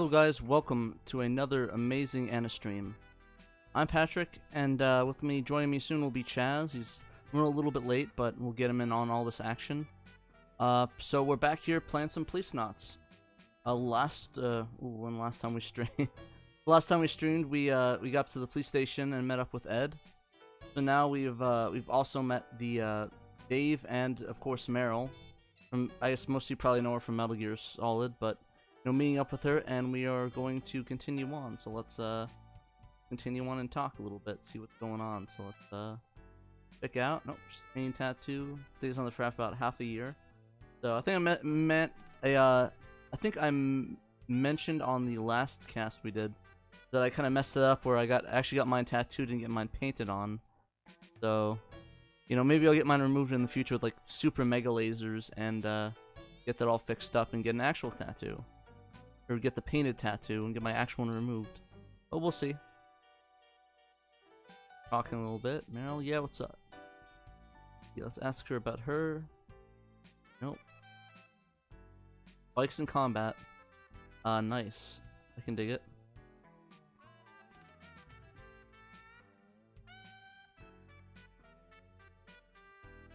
Hello guys, welcome to another amazing Anna stream. I'm Patrick, and joining me soon will be Chaz. He's running a little bit late, but we'll get him in on all this action. So we're back here playing some Policenauts. Last time we streamed? Last time we streamed, we got up to the police station and met up with Ed. So now we've also met the Dave and of course Meryl. I guess most of you probably know her from Metal Gear Solid, but meeting up with her, and we are going to continue on. So let's continue on and talk a little bit, see what's going on. So let's check out. Nope, just main tattoo. Stays on the for about half a year. So I think I think I mentioned on the last cast we did that I kind of messed it up where I actually got mine tattooed and get mine painted on. So maybe I'll get mine removed in the future with like super mega lasers and get that all fixed up and get an actual tattoo. Or get the painted tattoo and get my actual one removed. But we'll see. Talking a little bit. Meryl, yeah, what's up? Yeah, let's ask her about her. Nope. Bikes in combat. Nice. I can dig it.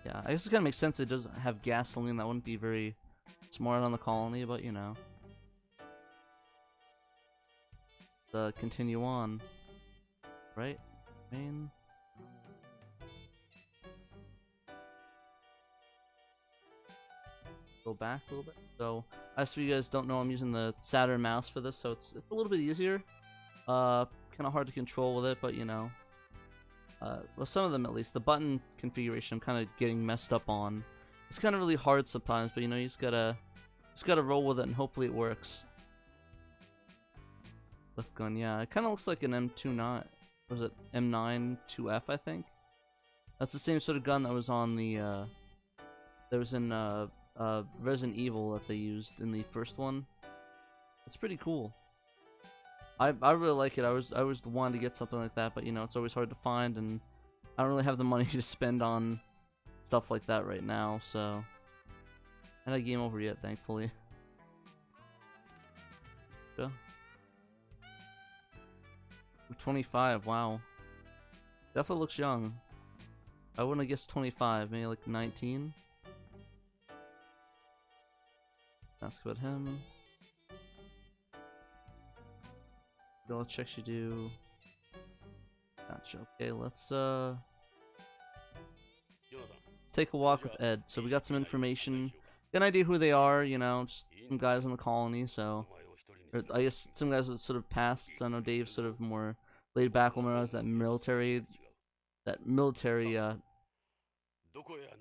Yeah, I guess it kind of makes sense it doesn't have gasoline. That wouldn't be very smart on the colony, but continue on. Right? Main. Go back a little bit. So, as for you guys don't know, I'm using the Saturn mouse for this, so it's a little bit easier. Kind of hard to control with it, but well, some of them at least. The button configuration I'm kind of getting messed up on. It's kind of really hard sometimes, but you just gotta roll with it and hopefully it works. Lift gun, yeah, it kind of looks like an M29. Was it M9 2F? I think that's the same sort of gun that was on the that was in Resident Evil that they used in the first one. It's pretty cool. I really like it. I was the one to get something like that, but it's always hard to find, and I don't really have the money to spend on stuff like that right now. So, I haven't game over yet, thankfully. Go. 25. Wow. Definitely looks young. I wouldn't have guessed 25. Maybe like 19. Ask about him. Let's check she do. Gotcha. Okay, let's take a walk with Ed. So we got some information. Got an idea who they are, just some guys in the colony, so I guess some guys with sort of pasts. I know Dave's sort of more laid back, when I was that military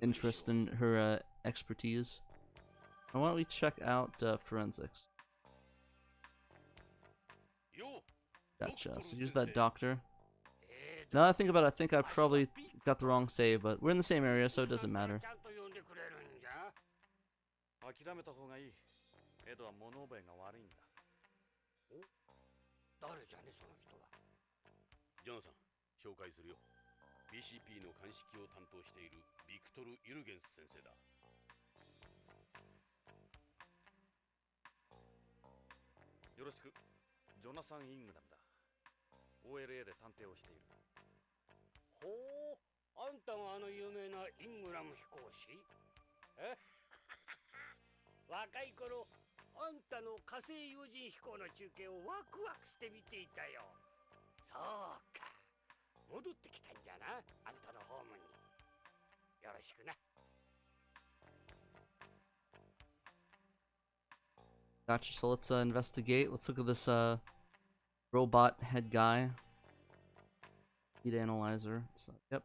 interest in her expertise. Why don't we check out forensics? Gotcha. So use that doctor. Now that I think about it, I think I probably got the wrong save, but we're in the same area, so it doesn't matter. OLA で探偵をしている。ほう、あんたがあの有名なイングラム飛行士？え？若い頃、あんたの火星有人飛行の中継をワクワクして見ていたよ。そうか。戻ってきたんじゃな、あんたのホームに。よろしくな。Gotcha. So let's investigate. Let's look at this robot head guy. Heat analyzer. Yep.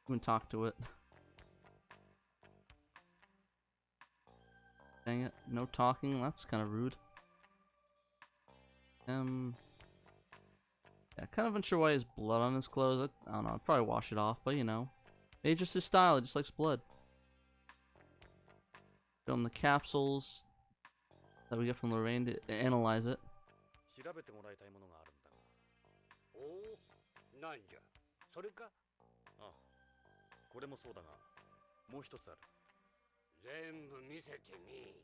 I'm gonna talk to it. Dang it. No talking. That's kind of rude. Yeah, kind of unsure why he has blood on his clothes. I don't know. I'd probably wash it off, but maybe just his style. He just likes blood. Show him the capsules that we get from Lorraine to analyze it. 全部見せてみ。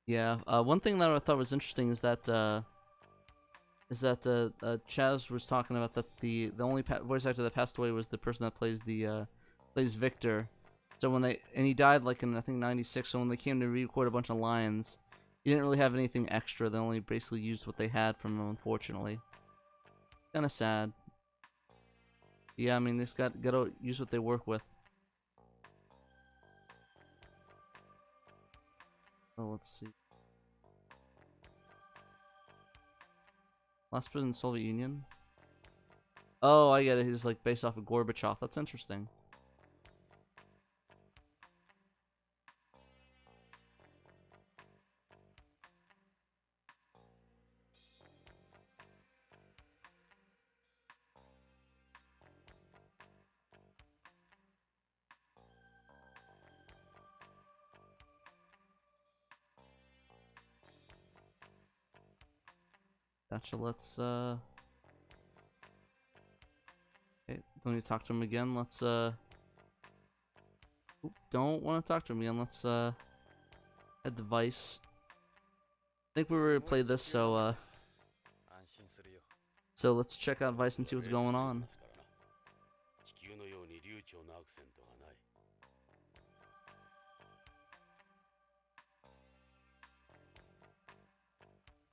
Yeah. One thing that I thought was interesting is that Chaz was talking about that the only voice actor that passed away was the person that plays the plays Victor. So when he died like in I think '96. So when they came to re-record a bunch of lines, he didn't really have anything extra. They only basically used what they had from him. Unfortunately, kind of sad. Yeah, I mean they just gotta use what they work with. Oh, let's see. Last president of the Soviet Union? Oh, I get it. He's like based off of Gorbachev. That's interesting. Gotcha, let's, okay, don't need to talk to him again, let's, don't want to talk to him again, let's, head to Vice. I think we were gonna play this, so let's check out Vice and see what's going on.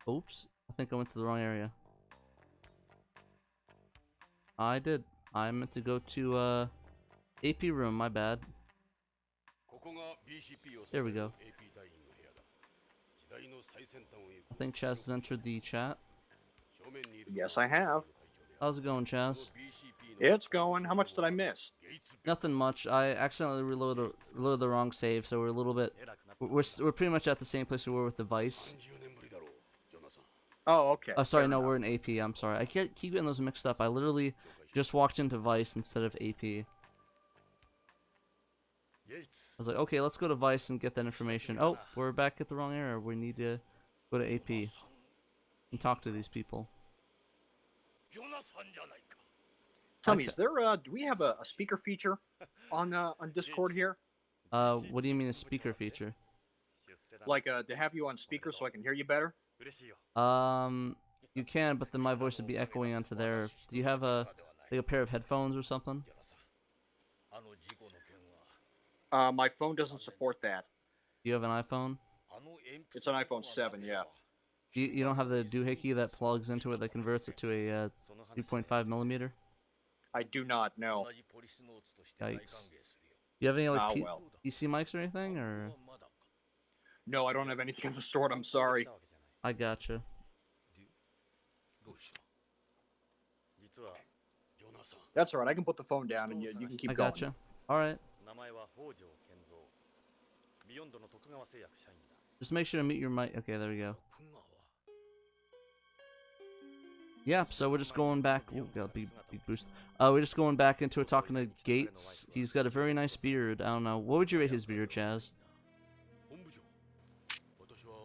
Oops. I think I went to the wrong area. I did. I meant to go to AP room, my bad. There we go. I think Chaz has entered the chat. Yes, I have. How's it going, Chaz? It's going. How much did I miss? Nothing much. I accidentally reloaded the wrong save, so we're a little bit. We're pretty much at the same place we were with the Vice. Oh, okay. Oh, sorry, no, we're in AP. I'm sorry. I keep getting those mixed up. I literally just walked into Vice instead of AP. I was like, okay, let's go to Vice and get that information. Oh, we're back at the wrong area. We need to go to AP and talk to these people. Tell me, is there do we have a speaker feature on Discord here? What do you mean a speaker feature? Like to have you on speaker so I can hear you better? You can, but then my voice would be echoing onto there. Do you have like a pair of headphones or something? My phone doesn't support that. Do you have an iPhone? It's an iPhone 7, yeah. You don't have the doohickey that plugs into it that converts it to a 3.5 millimeter? I do not know. Yikes. You have any like well. PC mics or anything, or? No, I don't have anything of the sort. I'm sorry. I gotcha. That's alright. I can put the phone down and you can keep I going. gotcha. Alright. Just make sure to mute your mic. Okay, there we go. Yeah, so we're just going back. Ooh, got a big boost. We're just going back into it, talking to Gates. He's got a very nice beard. I don't know. What would you rate his beard, Chaz?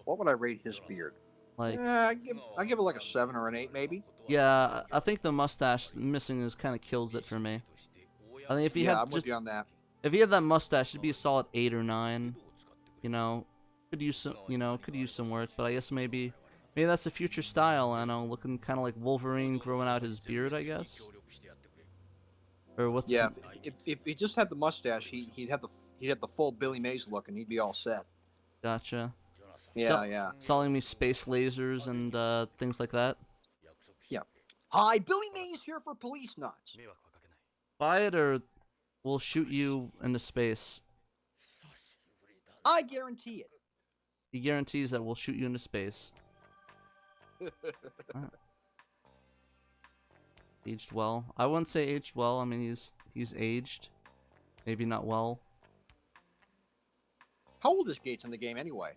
What would I rate his beard? Like, I give it like a 7 or an 8, maybe. yeah, I think the mustache missing is kind of kills it for me. I think if he I'm with you on that. if he had that mustache, it'd be a solid 8 or 9. You know, could use some work, but I guess maybe that's a future style. I don't know, looking kind of like Wolverine growing out his beard, I guess. Or what's? Yeah, if he just had the mustache, he'd have the full Billy Mays look, and he'd be all set. Gotcha. Yeah. Selling me space lasers and things like that. Yeah. Hi, Billy Mays here for Policenauts. Buy it or we'll shoot you into space. I guarantee it. He guarantees that we'll shoot you into space. Aged well. I wouldn't say aged well. I mean, he's aged. Maybe not well. How old is Gates in the game anyway?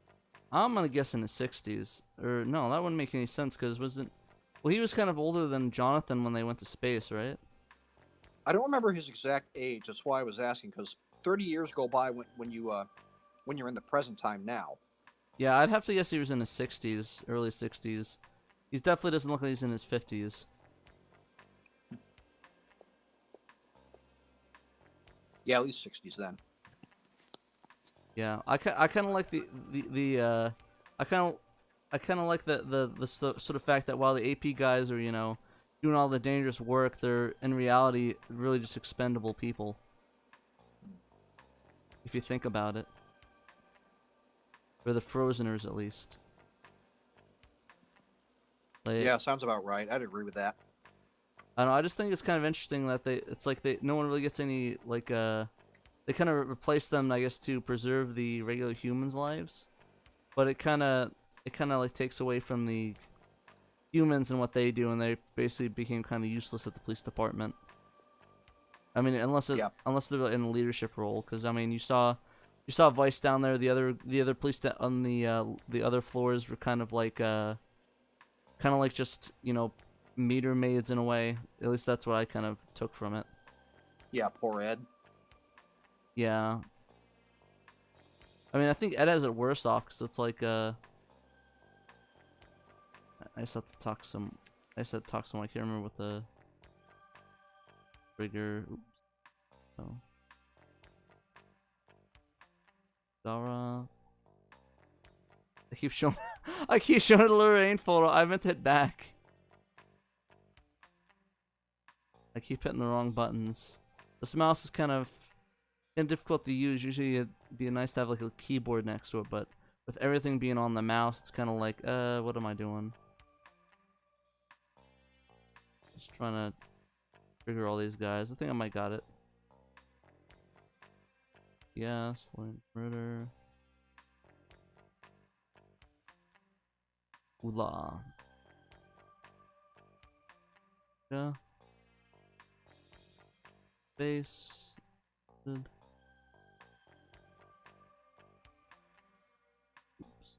I'm gonna guess in the 60s. Or no, that wouldn't make any sense because wasn't Well, he was kind of older than Jonathan when they went to space, right? I don't remember his exact age. That's why I was asking, because 30 years go by when you're in the present time now. Yeah, I'd have to guess he was in his 60s, early 60s. He definitely doesn't look like he's in his 50s. Yeah, at least 60s then. Yeah, I kind of like I kind of like the sort of fact that while the AP guys are, you know, doing all the dangerous work, they're in reality really just expendable people. If you think about it. Or the Frozeners, at least. Like, Yeah, sounds about right. I'd agree with that. I don't know, I just think it's kind of interesting that it's like no one really gets any, like, they kind of replace them, I guess, to preserve the regular humans' lives. But it kind of like takes away from the humans and what they do, and they basically became kind of useless at the police department. I mean, unless they're in a leadership role, because I mean, you saw Vice down there. The other police on the other floors were kind of like just, you know, meter maids in a way. At least that's what I kind of took from it. Yeah, poor Ed. Yeah. I mean, I think Ed has it worse off because it's like I just have to talk some. I just had to talk some. I can't remember what the trigger. Oops. Oh. Dara. I keep showing. I keep showing the Lorraine photo. I meant to hit back. I keep hitting the wrong buttons. This mouse is kind of difficult to use. Usually it'd be nice to have like a keyboard next to it, but with everything being on the mouse, it's kind of like, what am I doing? Just trying to trigger all these guys. I think I might got it. Yes, murder. Oola. Yeah. Base. Good. Oops.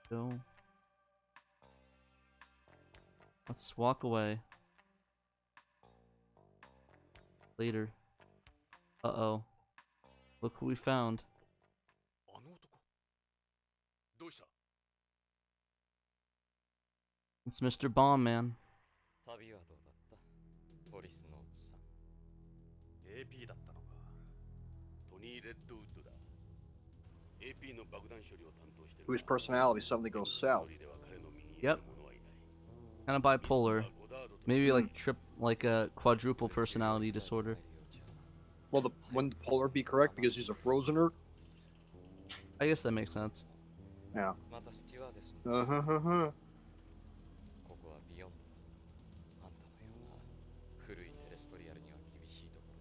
Go. Let's walk away. Later. Uh-oh. Look who we found. It's Mr. Bomb Man. 旅はどうだった？ポリスノーツさん。AP だったのか。トニー・レッドウッドだ。AP の爆弾処理を担当してる。Whose personality suddenly goes south. Yep. Kind of bipolar. Maybe like a quadruple personality disorder. Well, wouldn't polar be correct because he's a Frozener? I guess that makes sense. Yeah. またスチュワーデス。ここはビヨンド。あんたのような古いテレストリアルには厳しいところ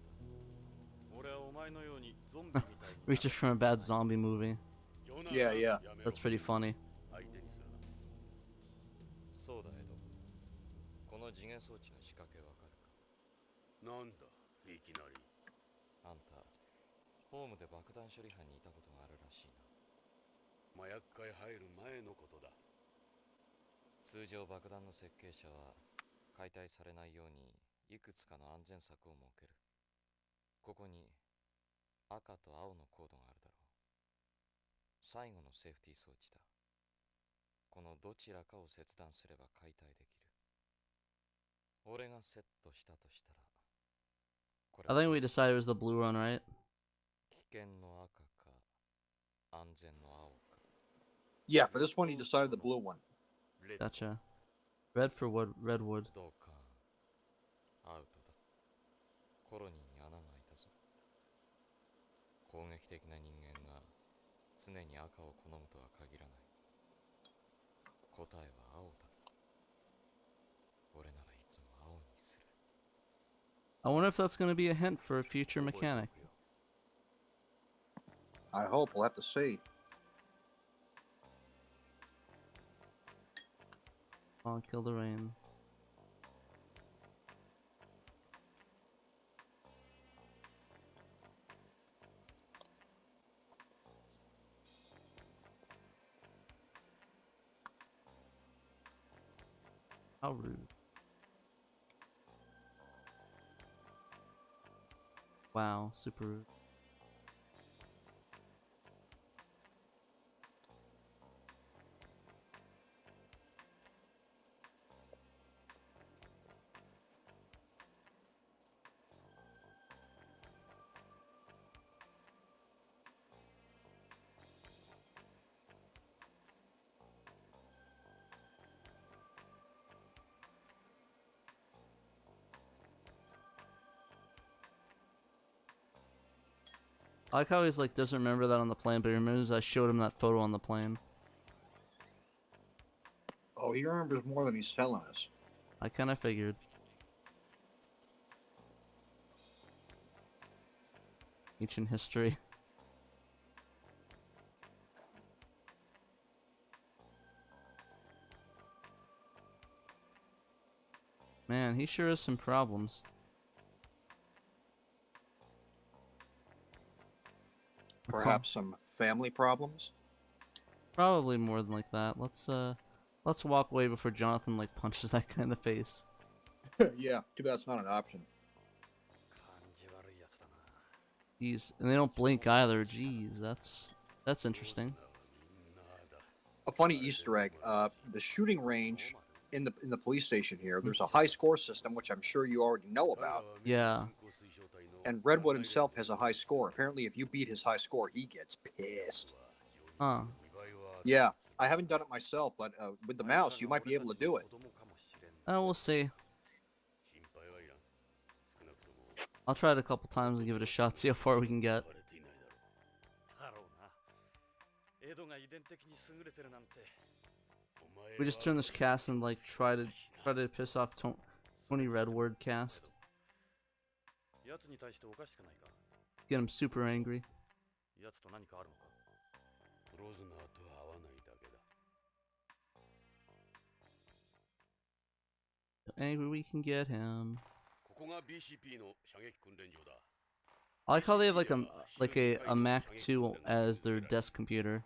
だ。俺はお前のようにゾンビみたいに。Reaches from a bad zombie movie. Yeah. That's pretty funny. そうだエド。この次元装置の仕掛けわかるか？なんだいきなり。あんたホームで爆弾処理班にいたことがあるらしいな。麻薬界入る前のことだ。通常爆弾の設計者は解体されないようにいくつかの安全策を設ける。ここに赤と青のコードがあるだろう。最後のセーフティー装置だ。このどちらかを切断すれば解体できる。俺がセットしたとしたら。I think we decided it was the blue one, right? 危険の赤か安全の青か。Yeah, for this one he decided the blue one. Gotcha. Red for redwood. どうかアウトだ。コロニーに穴が開いたぞ。攻撃的な人間が常に赤を好むとは限らない。答えは青だ。俺ならいつも青にする。I wonder if that's going to be a hint for a future mechanic. I hope. We'll have to see. I'll kill the rain. How rude. Wow, super rude. I like how he's like doesn't remember that on the plane, but he remembers I showed him that photo on the plane. Oh, he remembers more than he's telling us. I kind of figured. Ancient history. Man, he sure has some problems. Perhaps some family problems. Probably more than like that. Let's walk away before Jonathan like punches that guy in the face. Yeah, too bad that's not an option. Jeez, and they don't blink either. Jeez, that's interesting. A funny Easter egg: the shooting range in the police station here. There's a high score system, which I'm sure you already know about. Yeah. And Redwood himself has a high score. Apparently, if you beat his high score, he gets pissed. Huh. Yeah, I haven't done it myself, but with the mouse, you might be able to do it. We'll see. I'll try it a couple times and give it a shot, see how far we can get. We just turn this cast and like try to piss off Tony Redwood cast. Get him super angry. The angry we can get him. I like how they have like a Mac 2 as their desk computer.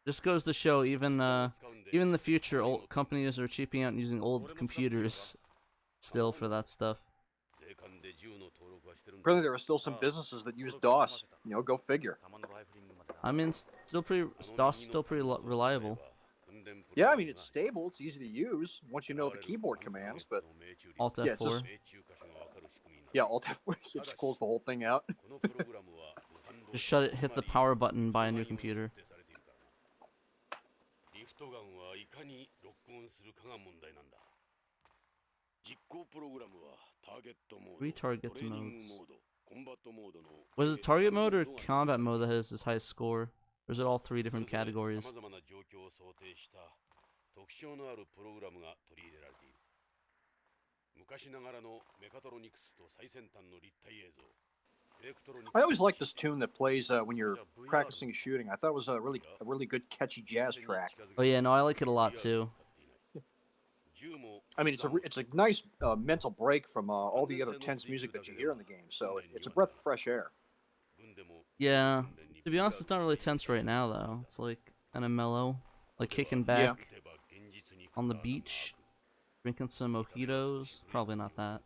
Just goes to show even in the future, old companies are cheaping out and using old computers still for that stuff. Apparently, there are still some businesses that use DOS. You know, go figure. I mean, DOS still pretty reliable. Yeah, I mean, it's stable. It's easy to use once you know the keyboard commands. But Alt F4. yeah, Alt F4. Just close the whole thing out. Just shut it. Hit the power button. Buy a new computer. Retarget modes. Was it target mode or combat mode that has his highest score? Or is it all three different categories? I always like this tune that plays when you're practicing shooting. I thought it was a really good, catchy jazz track. Oh yeah, no, I like it a lot too. I mean, it's a nice mental break from all the other tense music that you hear in the game. So it's a breath of fresh air. Yeah, to be honest, it's not really tense right now though. It's like kind of mellow, like kicking back on the beach, drinking some mojitos. Probably not that.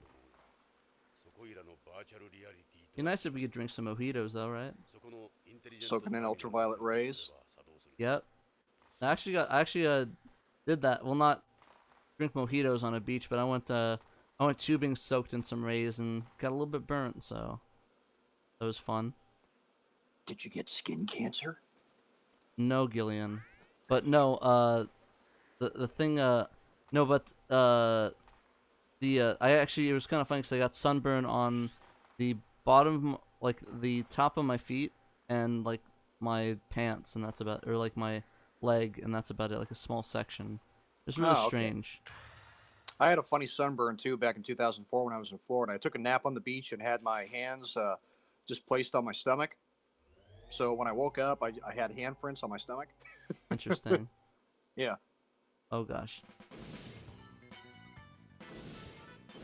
Be nice if we could drink some mojitos though, right? Soaking in ultraviolet rays. Yep. I actually did that. Well, not drink mojitos on a beach, but I went tubing soaked in some rays and got a little bit burnt, so that was fun. Did you get skin cancer? No, Gillian. But no, the thing, no, but I actually, it was kind of funny because I got sunburn on the bottom, like the top of my feet and like my pants, and that's about, or like my leg, and that's about it, like a small section. It's really strange. I had a funny sunburn too back in 2004 when I was in Florida. I took a nap on the beach and had my hands just placed on my stomach. So when I woke up, I had handprints on my stomach. Interesting. Yeah. Oh gosh.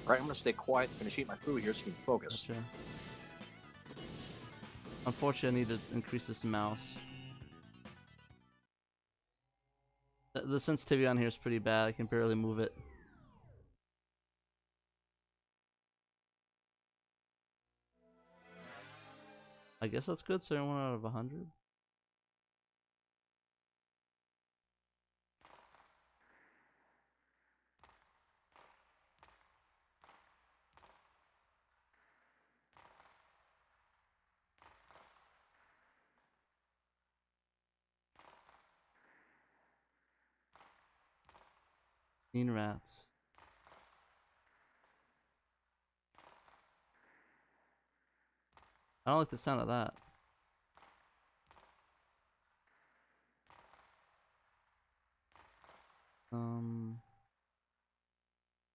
All right, I'm gonna stay quiet and finish eating my food here so you can focus. Gotcha. Unfortunately, I need to increase this mouse. The sensitivity on here is pretty bad. I can barely move it. I guess that's good. 71 out of 100. Mean rats. I don't like the sound of that.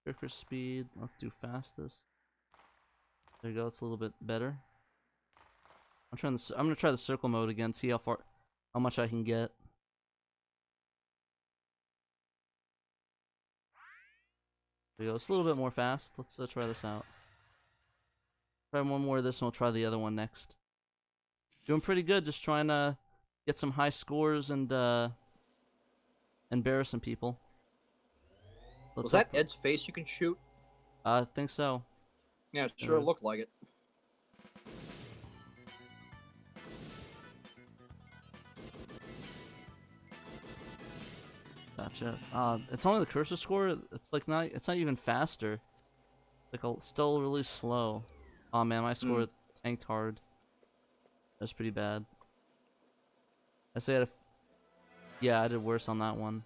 Quicker speed. Let's do fastest. There you go. It's a little bit better. I'm gonna try the circle mode again. See how much I can get. There you go. It's a little bit more fast. Let's try this out. Try one more of this, and we'll try the other one next. Doing pretty good. Just trying to get some high scores and embarrass some people. Was that Ed's face you can shoot? I think so. Yeah, it sure looked like it. Gotcha. It's only the cursor score. It's like not. It's not even faster. Like still really slow. Oh man, my score tanked hard. That's pretty bad. I say yeah, I did worse on that one.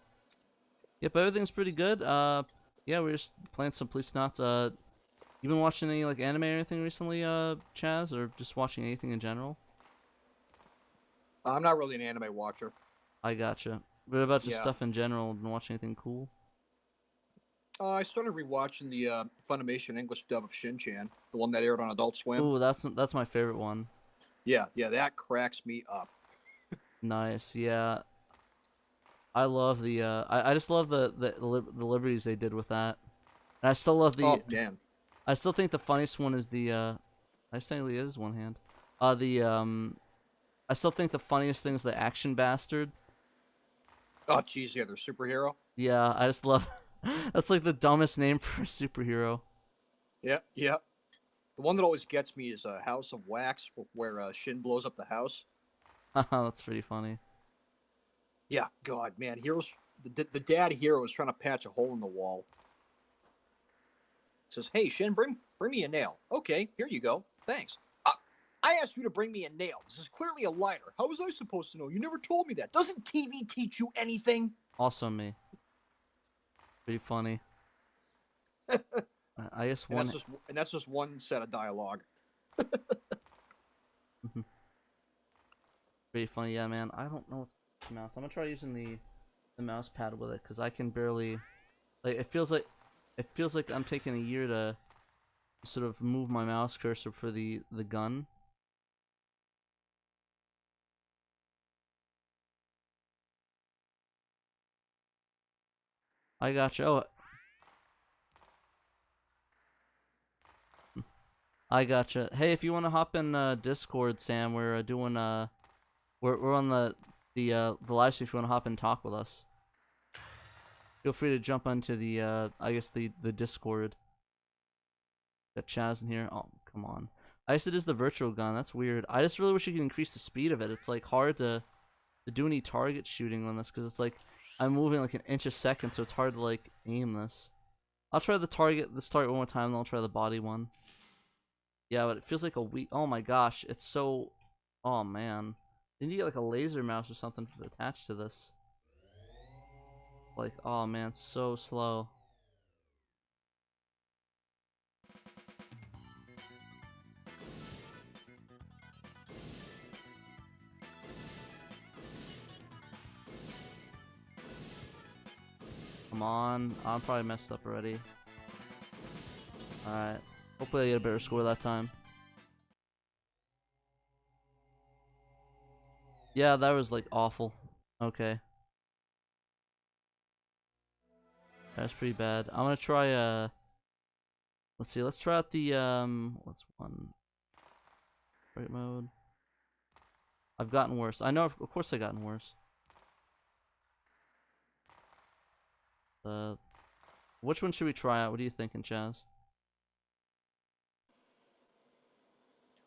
Yep, everything's pretty good. Yeah, we're just playing some Policenauts. You been watching any like anime or anything recently, Chaz, or just watching anything in general? I'm not really an anime watcher. I gotcha. What about just stuff in general? Been watching anything cool? I started rewatching the Funimation English dub of Shin-Chan, the one that aired on Adult Swim. Ooh, that's my favorite one. Yeah, that cracks me up. Nice, yeah. I love the I just love the liberties they did with that. And I still love the Oh man. I still think the funniest one is the I just think it is one hand. I still think the funniest thing is the action bastard. Oh jeez, yeah, they're superhero. Yeah, I just love that's like the dumbest name for a superhero. Yeah. The one that always gets me is House of Wax, where Shin blows up the house. That's pretty funny. Yeah, God, man, the dad hero is trying to patch a hole in the wall. Says, "Hey, Shin, bring me a nail." Okay, here you go. Thanks. I asked you to bring me a nail. This is clearly a lighter. How was I supposed to know? You never told me that. Doesn't TV teach you anything? Also me. Pretty funny. I guess one. And that's just one set of dialogue. Pretty funny, yeah, man. I don't know what's the mouse. I'm gonna try using the mouse pad with it because I can barely. Like it feels like I'm taking a year to sort of move my mouse cursor for the gun. I gotcha. Oh, I gotcha. Hey, if you want to hop in Discord, Sam, we're doing we're on the live stream. If you want to hop and talk with us, feel free to jump onto the I guess the Discord. Got Chaz in here. Oh, come on. I guess it is the virtual gun. That's weird. I just really wish you could increase the speed of it. It's like hard to do any target shooting on this because it's like I'm moving like an inch a second, so it's hard to like aim this. I'll try this target one more time, then I'll try the body one. Yeah, but it feels like a weak. Oh my gosh, it's so. Oh man, then you get like a laser mouse or something attached to this. Like, oh man, it's so slow. Come on, I'm probably messed up already. Alright. Hopefully I get a better score that time. Yeah, that was like awful. Okay. That's pretty bad. I'm gonna try let's see, let's try out the what's one? Right mode. I've gotten worse. I know of course I've gotten worse. Which one should we try out? What are you thinking, Chaz?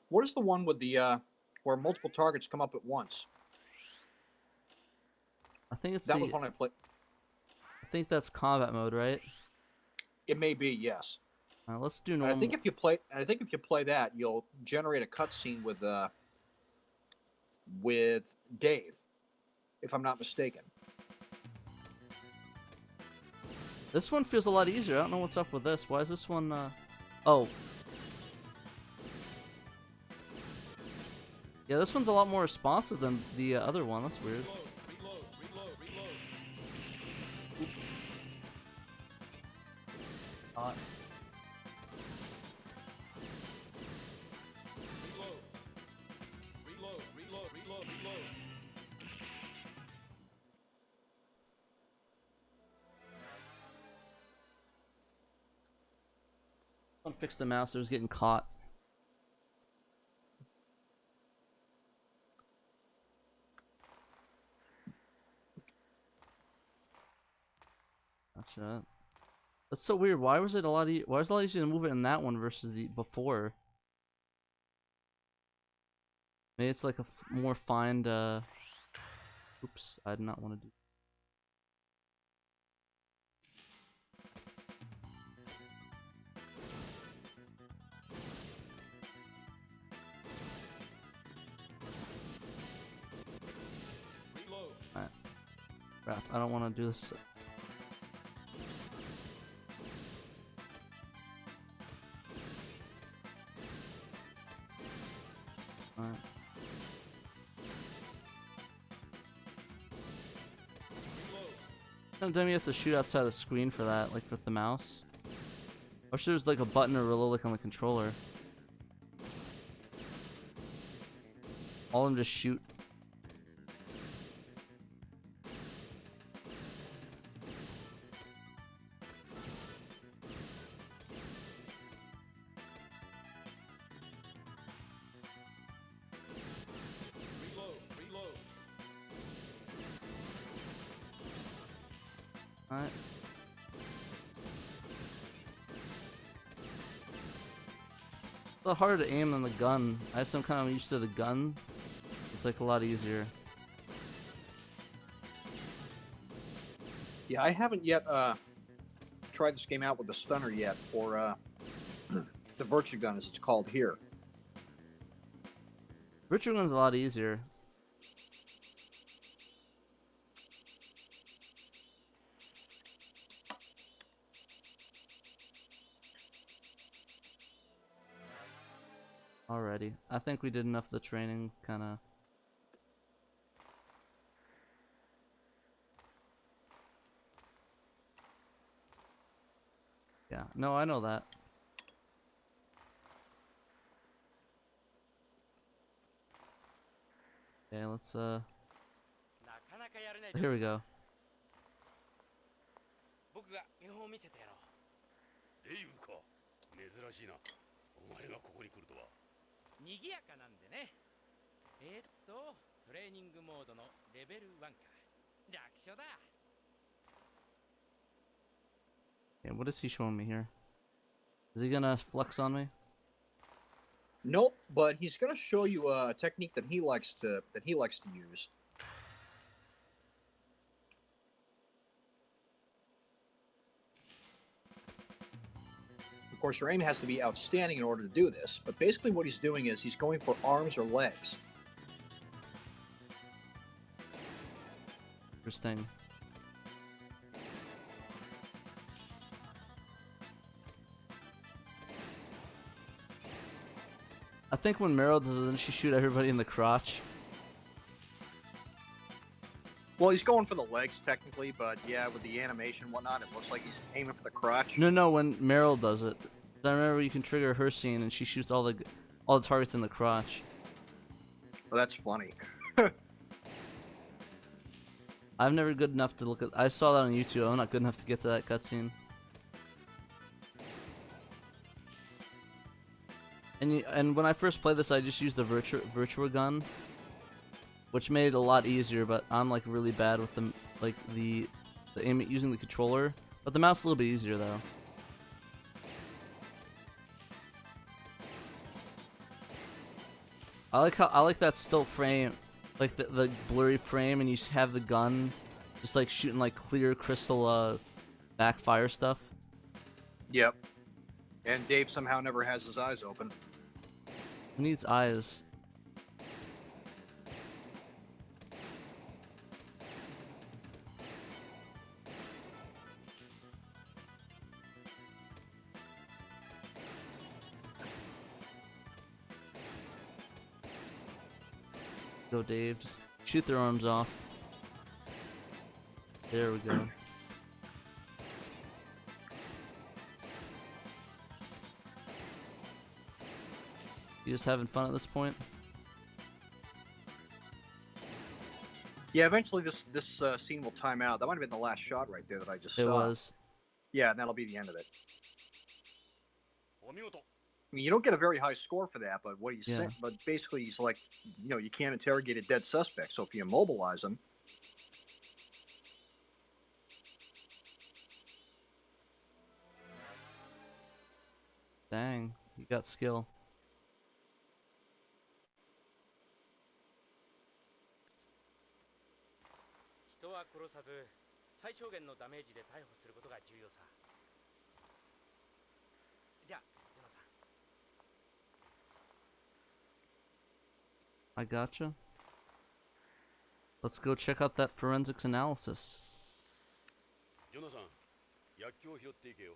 What is the one with the where multiple targets come up at once? I think it's That was one I played. I think that's combat mode, right? It may be, yes. Let's do And normal. I think if you play that, you'll generate a cutscene with Dave, if I'm not mistaken. This one feels a lot easier. I don't know what's up with this. Why is this one? Oh. Yeah, this one's a lot more responsive than the other one. That's weird. Fix the mouse. It was getting caught. Gotcha. That's so weird. Why was it a lot? Why was it a lot easier to move it in that one versus the before? Maybe it's like a more fined. Oops! I did not want to do. Crap, I don't want to do this. Alright. Sometimes you have to shoot outside the screen for that, like with the mouse. I wish there was like a button or reload like on the controller. All of them just shoot. Alright. It's a lot harder to aim than the gun. I guess I'm kind of used to the gun. It's like a lot easier. Yeah, I haven't yet tried this game out with the stunner yet, or the Virtue Gun as it's called here. Virtual Gun's a lot easier. Alrighty. I think we did enough of the training, kinda. Yeah, no, I know that. Okay, let's here we go. 僕が見本を見せてやろう。デイブか。珍しいな。お前がここに来るとは。賑やかなんでね。トレーニングモードのレベル1か。楽勝だ。Yeah, what is he showing me here? Is he gonna flex on me? Nope, but he's going to show you a technique that he likes to use. Of course, your aim has to be outstanding in order to do this, but basically what he's doing is he's going for arms or legs. Interesting. I think when Meryl does it, doesn't she shoot everybody in the crotch? Well, he's going for the legs technically, but yeah, with the animation and whatnot, it looks like he's aiming for the crotch. No, when Meryl does it. I remember you can trigger her scene and she shoots all the targets in the crotch. Well, that's funny. I'm never good enough to look at. I saw that on YouTube. I'm not good enough to get to that cutscene. And when I first played this, I just used the virtual gun, which made it a lot easier. But I'm like really bad with the aim using the controller. But the mouse is a little bit easier though. I like that still frame, like the blurry frame, and you have the gun just like shooting like clear crystal backfire stuff. Yep. And Dave somehow never has his eyes open. Who needs eyes? Go, Dave. Just shoot their arms off. There we go. You just having fun at this point? Yeah, eventually this scene will time out. That might have been the last shot right there that I just saw. It was. Yeah, and that'll be the end of it. お見事 I mean, you don't get a very high score for that, but what he's Yeah. saying, but basically he's like, you know, you can't interrogate a dead suspect, so if you immobilize him, Dang, you got skill. 人は殺さず最小限のダメージで逮捕することが重要さじゃあジョナさん I gotcha. Let's go check out that forensics analysis. ジョナさん薬莢を拾っていけよ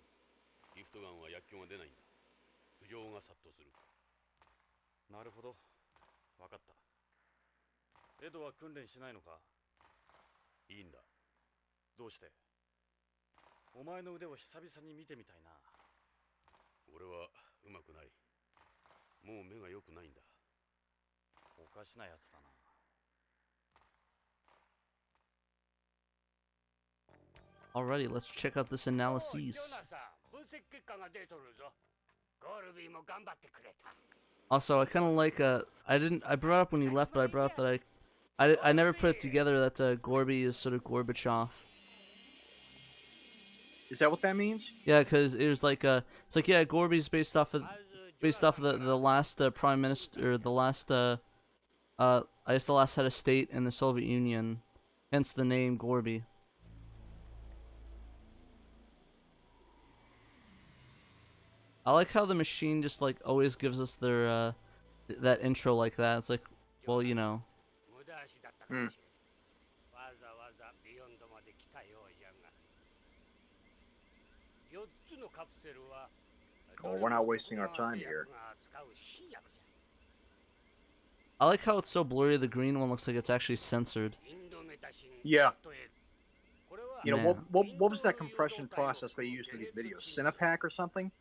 ギフトガンは薬莢が出ないんだ苦情が殺到するなるほど分かったエドは訓練しないのかいいんだどうしてお前の腕を久々に見てみたいな俺はうまくないもう目が良くないんだおかしなやつだな Alrighty, let's check out this analysis. Also, I kind of like I brought up when you left, but I brought up that I never put it together that Gorby is sort of Gorbachev. is that what that means? Yeah, because it was like it's like yeah, Gorby's based off of the last prime minister, or the last I guess the last head of state in the Soviet Union, hence the name Gorby. I like how the machine just like always gives us their that intro like that. It's like, well, you know. Hmm. Oh, we're not wasting our time here. I like how it's so blurry. The green one looks like it's actually censored. Yeah. You know, Man. what was that compression process they used for these videos? Cinepack or something?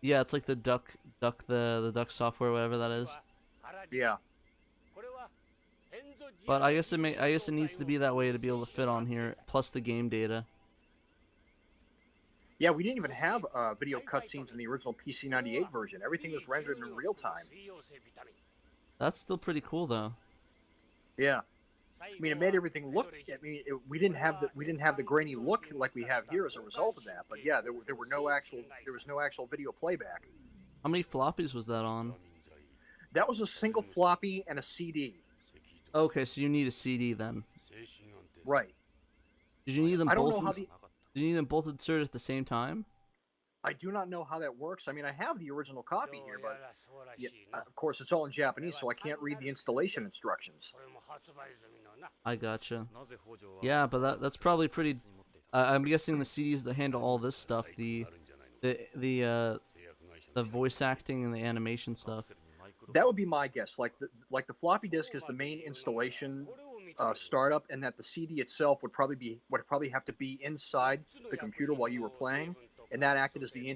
Yeah, it's like the duck the duck software, whatever that is. Yeah. But I guess it needs to be that way to be able to fit on here. Plus the game data. Yeah, we didn't even have video cutscenes in the original PC98 version. Everything was rendered in real time. That's still pretty cool though. Yeah. I mean, it made everything look. I mean, we didn't have the grainy look like we have here as a result of that. But yeah, there was no actual video playback. How many floppies was that on? That was a single floppy and a CD. Okay, so you need a CD then. Right. Did you need them I don't both? know how the. Did you need them both inserted at the same time? I do not know how that works. I mean, I have the original copy here, but yeah, of course it's all in Japanese, so I can't read the installation instructions. I gotcha. Yeah, but that's probably pretty. I'm guessing the CDs that handle all this stuff, the voice acting and the animation stuff. That would be my guess. Like the floppy disk is the main installation startup, and that the CD itself would probably have to be inside the computer while you were playing, and that acted as the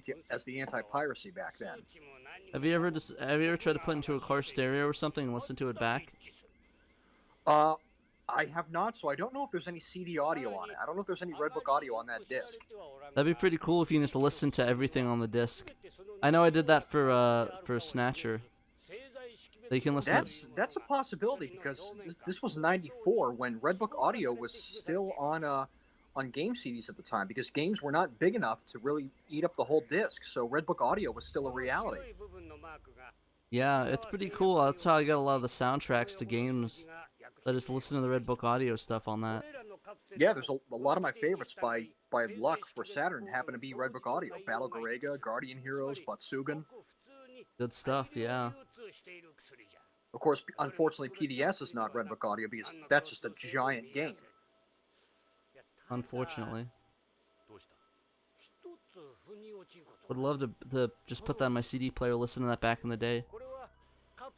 anti-piracy back then. Have you ever tried to put into a car stereo or something and listen to it back? I have not, so I don't know if there's any CD audio on it. I don't know if there's any Redbook audio on that disc. That'd be pretty cool if you can just listen to everything on the disc. I know I did that for Snatcher. They can listen. That's a possibility because this was '94 when Redbook audio was still on on game CDs at the time because games were not big enough to really eat up the whole disc. So Red Book audio was still a reality. Yeah, it's pretty cool. That's how I got a lot of the soundtracks to games. I just listen to the Red Book audio stuff on that. Yeah, there's a lot of my favorites by luck for Saturn happen to be Red Book audio. Battle Garega, Guardian Heroes, Batsugan. Good stuff, yeah. Of course, unfortunately, PDS is not Red Book audio because that's just a giant game. Unfortunately. Would love to just put that in my CD player, listen to that back in the day.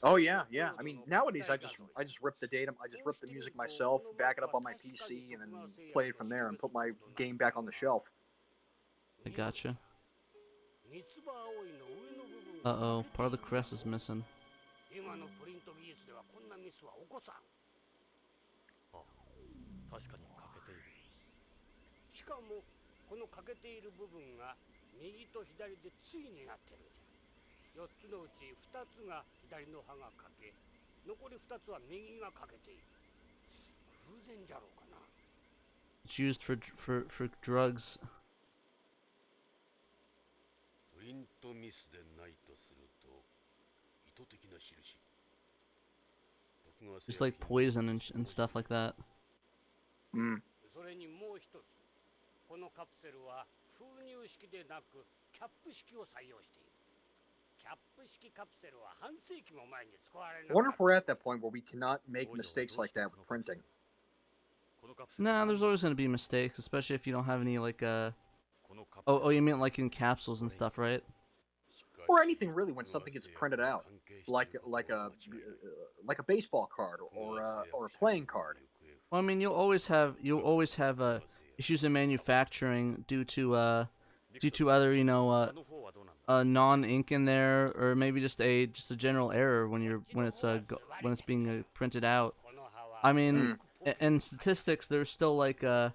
Oh yeah, yeah. I mean, nowadays I just rip the data, I just rip the music myself, back it up on my PC, and then play it from there and put my game back on the shelf. I gotcha. Uh-oh, part of the crest is missing. It's used for drugs. Just like poison and stuff like that. Mm. I wonder if we're at that point where we cannot make mistakes like that with printing. Nah, there's always gonna be mistakes, especially if you don't have any like Oh, you mean like in capsules and stuff, right? Or anything really when something gets printed out, like a baseball card or a playing card. Well, I mean, you'll always have issues in manufacturing due to other non-ink in there, or maybe just a general error when it's being printed out. I mean, in statistics, there's still like I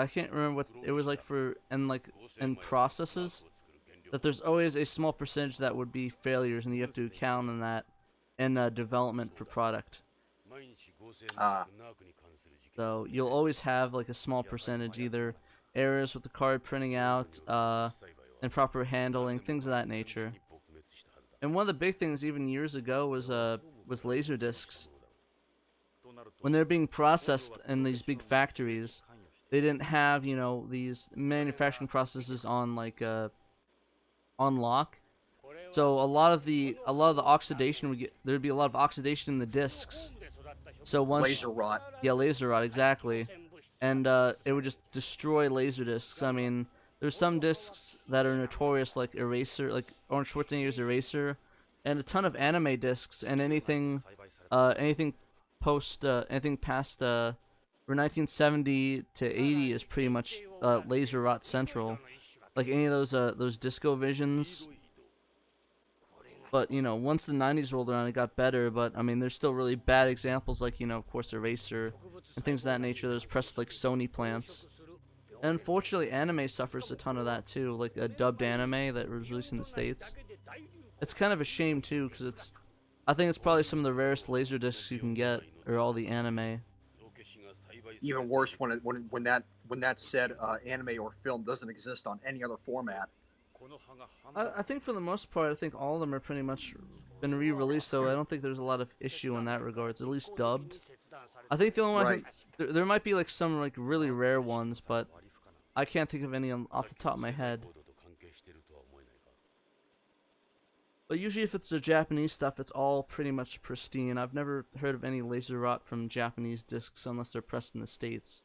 can't remember what it was like in processes, that there's always a small percentage that would be failures, and you have to account on that in development for product. So you'll always have like a small percentage, either errors with the card printing out, improper handling, things of that nature. And one of the big things even years ago was laser discs. When they're being processed in these big factories, they didn't have these manufacturing processes on on lock. So a lot of the oxidation there'd be a lot of oxidation in the discs. So once Laser rot. Yeah, laser rot, exactly. And it would just destroy laser discs. I mean, there's some discs that are notorious, like Eraser, like Arnold Schwarzenegger's Eraser, and a ton of anime discs, and anything past 1970 to 80 is pretty much laser rot central. Like any of those Disco Visions. But, once the 90s rolled around, it got better. But, I mean, there's still really bad examples, like, of course, Eraser and things of that nature. There's pressed, like, Sony plants. And unfortunately, anime suffers a ton of that, too. Like, a dubbed anime that was released in the States. It's kind of a shame, too, because I think it's probably some of the rarest laser discs you can get, are all the anime. Even worse when that said anime or film doesn't exist on any other format. I think for the most part, I think all of them are pretty much been re-released, so I don't think there's a lot of issue in that regards, at least dubbed. I think the only one, there might be like some like really rare ones, but I can't think of any off the top of my head. But usually if it's the Japanese stuff, it's all pretty much pristine. I've never heard of any laser rot from Japanese discs unless they're pressed in the States.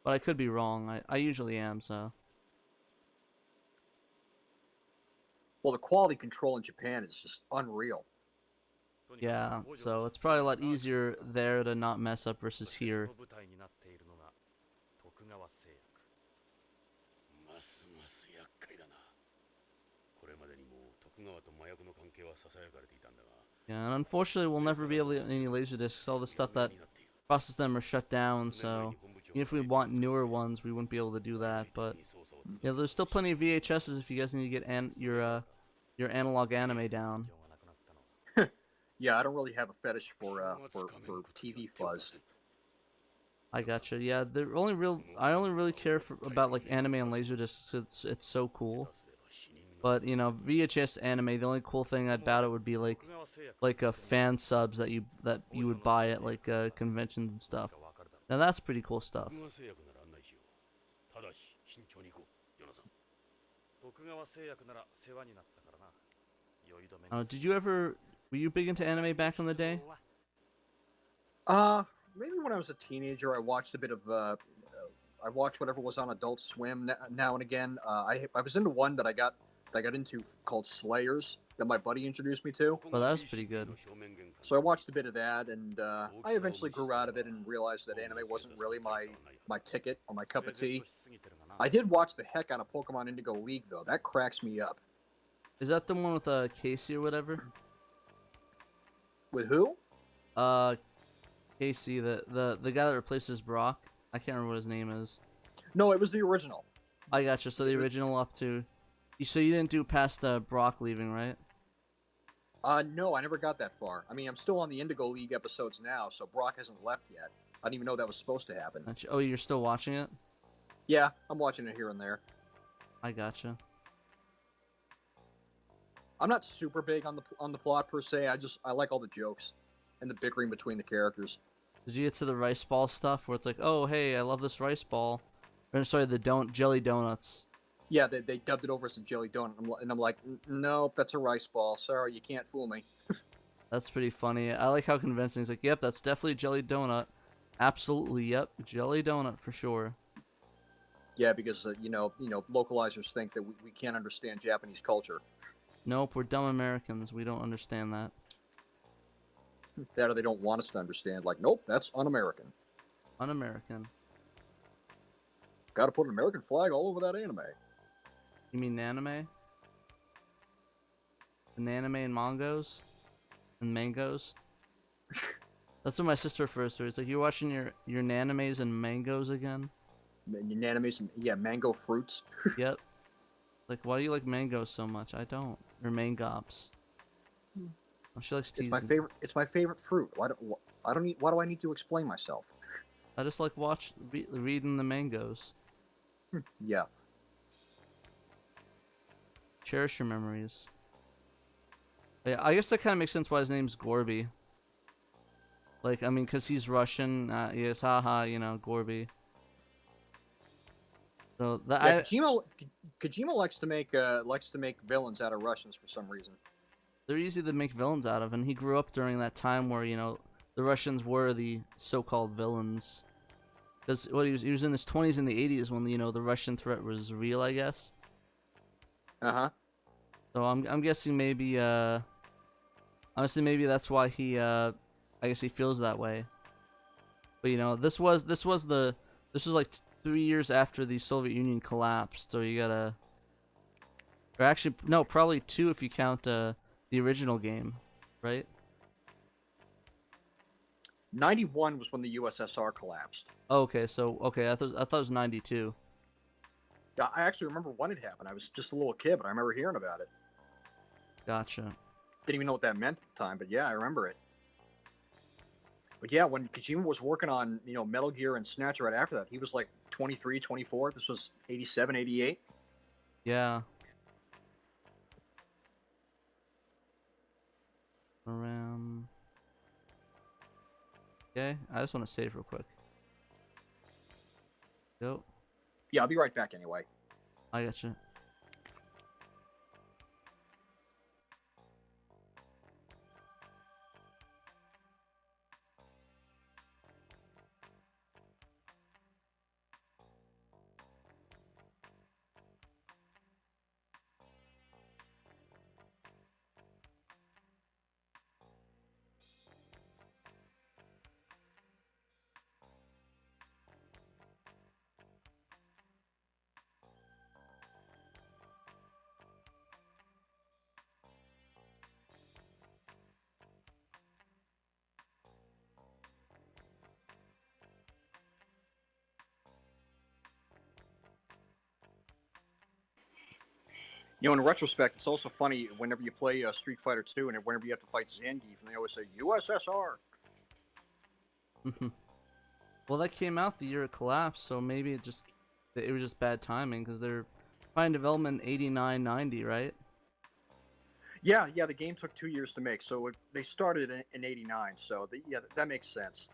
But I could be wrong. I usually am, so. Well, the quality control in Japan is just unreal. Yeah, so it's probably a lot easier there to not mess up versus here. Yeah, and unfortunately we'll never be able to get any laser discs. All the stuff that process them are shut down, so even if we want newer ones, we wouldn't be able to do that. But yeah, there's still plenty of VHSs if you guys need to get your analog anime down. Yeah, I don't really have a fetish for TV fuzz. I gotcha. Yeah, I only really care about like anime and laserdiscs. It's so cool. But you know, VHS anime, the only cool thing about it would be like a fan subs that you would buy at like conventions and stuff. Now that's pretty cool stuff. Did you ever were you big into anime back in the day? Maybe when I was a teenager, I watched a bit of. I watched whatever was on Adult Swim now and again. I was into one that I got into called Slayers that my buddy introduced me to. Oh, that was pretty good. So I watched a bit of that, and I eventually grew out of it and realized that anime wasn't really my ticket or my cup of tea. I did watch the heck out of Pokemon Indigo League though. That cracks me up. Is that the one with Casey or whatever? With who? Casey, the guy that replaces Brock. I can't remember what his name is. No, it was the original. I gotcha. So the original up to. So you didn't do past Brock leaving, right? No, I never got that far. I mean, I'm still on the Indigo League episodes now, so Brock hasn't left yet. I didn't even know that was supposed to happen. Oh, you're still watching it? Yeah, I'm watching it here and there. I gotcha. I'm not super big on the plot per se. I like all the jokes and the bickering between the characters. Did you get to the rice ball stuff where it's like, oh hey, I love this rice ball, or sorry, the jelly donuts? Yeah, they dubbed it over as a jelly donut, and I'm like, nope, that's a rice ball. Sorry, you can't fool me. That's pretty funny. I like how convincing. He's like, yep, that's definitely jelly donut. Absolutely, yep, jelly donut for sure. Yeah, because localizers think that we can't understand Japanese culture. Nope, we're dumb Americans. We don't understand that. That or they don't want us to understand. Like, nope, that's un-American. Un-American. Got to put an American flag all over that anime. You mean anime? An anime and mangos? And mangoes? That's what my sister refers to. It's like, you're watching your nanimes and mangoes again? Nanimes, yeah, mango fruits. Yep. Like, why do you like mangoes so much? I don't. Or mangops. Oh, she likes teasing. It's my favorite fruit. Why do I need to explain myself? I just like reading the mangoes. Yeah. Cherish your memories. Yeah, I guess that kind of makes sense why his name's Gorby. Like, I mean, because he's Russian. Yes, haha, Gorby. So that Kojima likes to make villains out of Russians for some reason. They're easy to make villains out of, and he grew up during that time where the Russians were the so-called villains. Because he was in his 20s and the 80s when the Russian threat was real, I guess. So I'm guessing maybe honestly maybe that's why he I guess he feels that way. But this was like 3 years after the Soviet Union collapsed, so you gotta, or actually no, probably 2 if you count the original game, right? 91 was when the USSR collapsed. Oh, okay, I thought it was 92. Yeah, I actually remember when it happened. I was just a little kid, but I remember hearing about it. Gotcha. Didn't even know what that meant at the time, but yeah, I remember it. But yeah, when Kojima was working on, Metal Gear and Snatch right after that, he was like 23, 24. This was 87, 88. Yeah. Around. Okay, I just want to save real quick. Go. Yeah, I'll be right back anyway. I gotcha. In retrospect, it's also funny whenever you play Street Fighter 2 and whenever you have to fight Zangief, and they always say USSR. Well, that came out the year it collapsed, so maybe it was just bad timing because they're probably in development 89, 90, right? Yeah, the game took 2 years to make, so they started in '89. So yeah, that makes sense.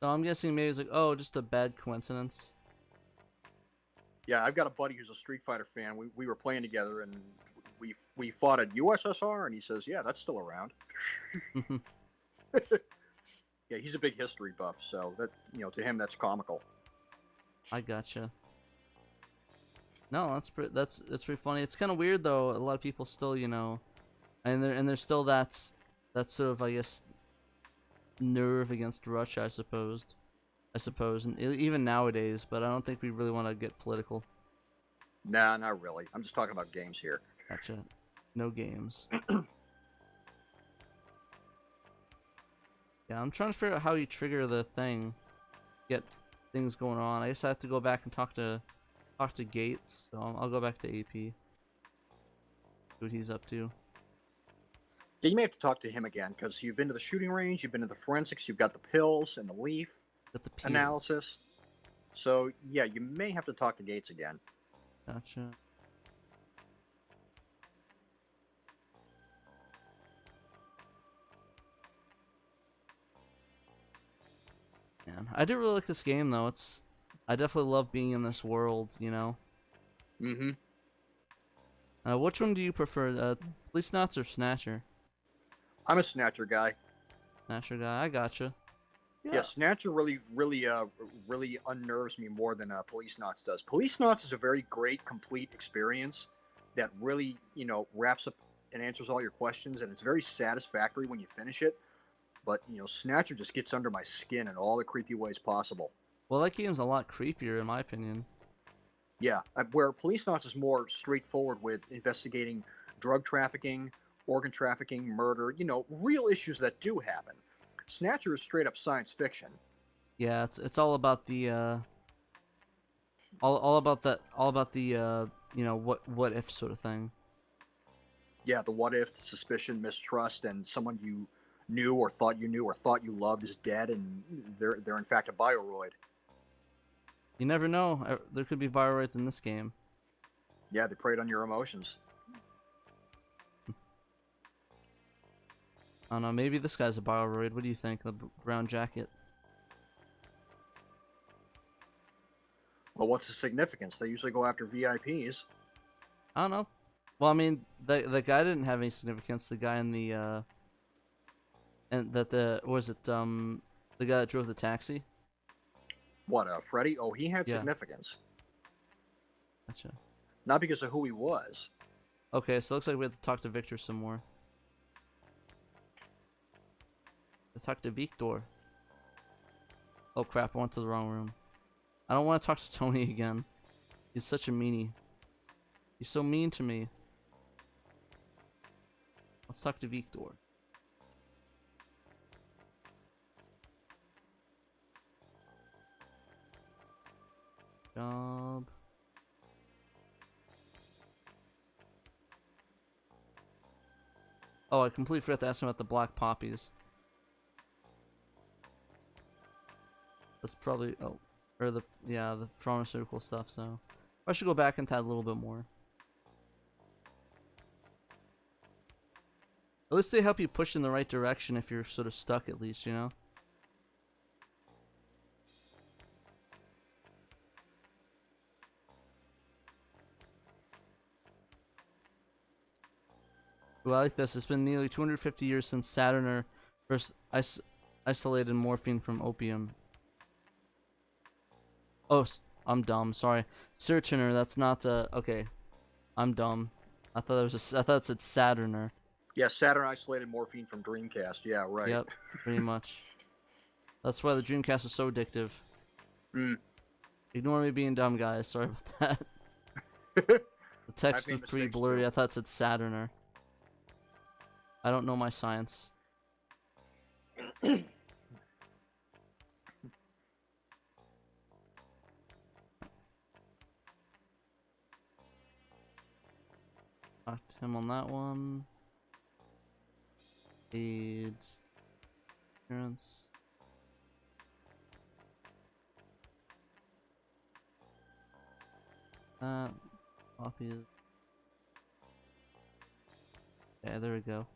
So I'm guessing maybe it's like, oh, just a bad coincidence. Yeah, I've got a buddy who's a Street Fighter fan. We were playing together, and we fought at USSR, and he says, "Yeah, that's still around." Yeah, he's a big history buff, so that to him that's comical. I gotcha. No, that's pretty funny. It's kind of weird though. A lot of people still, and there's still that sort of, I guess, nerve against Russia, I suppose, and even nowadays. But I don't think we really want to get political. Nah, not really. I'm just talking about games here. Gotcha. No games. Yeah, I'm trying to figure out how you trigger the thing, get things going on. I guess I have to go back and talk to Gates. So I'll go back to AP. See what he's up to. Yeah, you may have to talk to him again because you've been to the shooting range, you've been to the forensics, you've got the pills and the leaf analysis. So yeah, you may have to talk to Gates again. Gotcha. Man, I do really like this game though. I definitely love being in this world, Mm-hmm. Which one do you prefer, Policenauts or Snatcher? I'm a Snatcher guy. Snatcher guy, I gotcha. Yeah, Snatcher really unnerves me more than Policenauts does. Policenauts is a very great, complete experience that really, wraps up and answers all your questions, and it's very satisfactory when you finish it. But, Snatcher just gets under my skin in all the creepy ways possible. Well, that game's a lot creepier, in my opinion. Yeah, where Policenauts is more straightforward with investigating drug trafficking, organ trafficking, murder, real issues that do happen. Snatcher is straight up science fiction. Yeah, it's all about the all about the what if sort of thing. Yeah, the what if, suspicion, mistrust, and someone you knew or thought you knew or thought you loved is dead, and they're in fact a bioroid. You never know. There could be bioroids in this game. Yeah, they preyed on your emotions. I don't know. Maybe this guy's a bioroid. What do you think? The brown jacket. Well, what's the significance? They usually go after VIPs. I don't know. Well, I mean, the guy didn't have any significance. The guy in the the guy that drove the taxi. What, Freddy? Oh, he had significance. Gotcha. Not because of who he was. Okay, so it looks like we have to talk to Victor some more. Let's talk to Victor. Oh crap, I went to the wrong room. I don't want to talk to Tony again. He's such a meanie. He's so mean to me. Let's talk to Victor. Job. Oh, I completely forgot to ask him about the black poppies. That's probably or the pharmaceutical stuff. So I should go back and add a little bit more. At least they help you push in the right direction if you're sort of stuck. At least Well, I like this. It's been nearly 250 years since Saturn first isolated morphine from opium. Oh, I'm dumb. Sorry, Saturn. That's not okay. I'm dumb. I thought it said Saturn. Yeah, Saturn isolated morphine from Dreamcast. Yeah, right. Yep, pretty much. That's why the Dreamcast is so addictive. Ignore me being dumb, guys. Sorry about that. The text was pretty blurry. Too. I thought it said Saturn. I don't know my science. Talk to him on that one. AIDS. Insurance. Copy is. Yeah, there we go.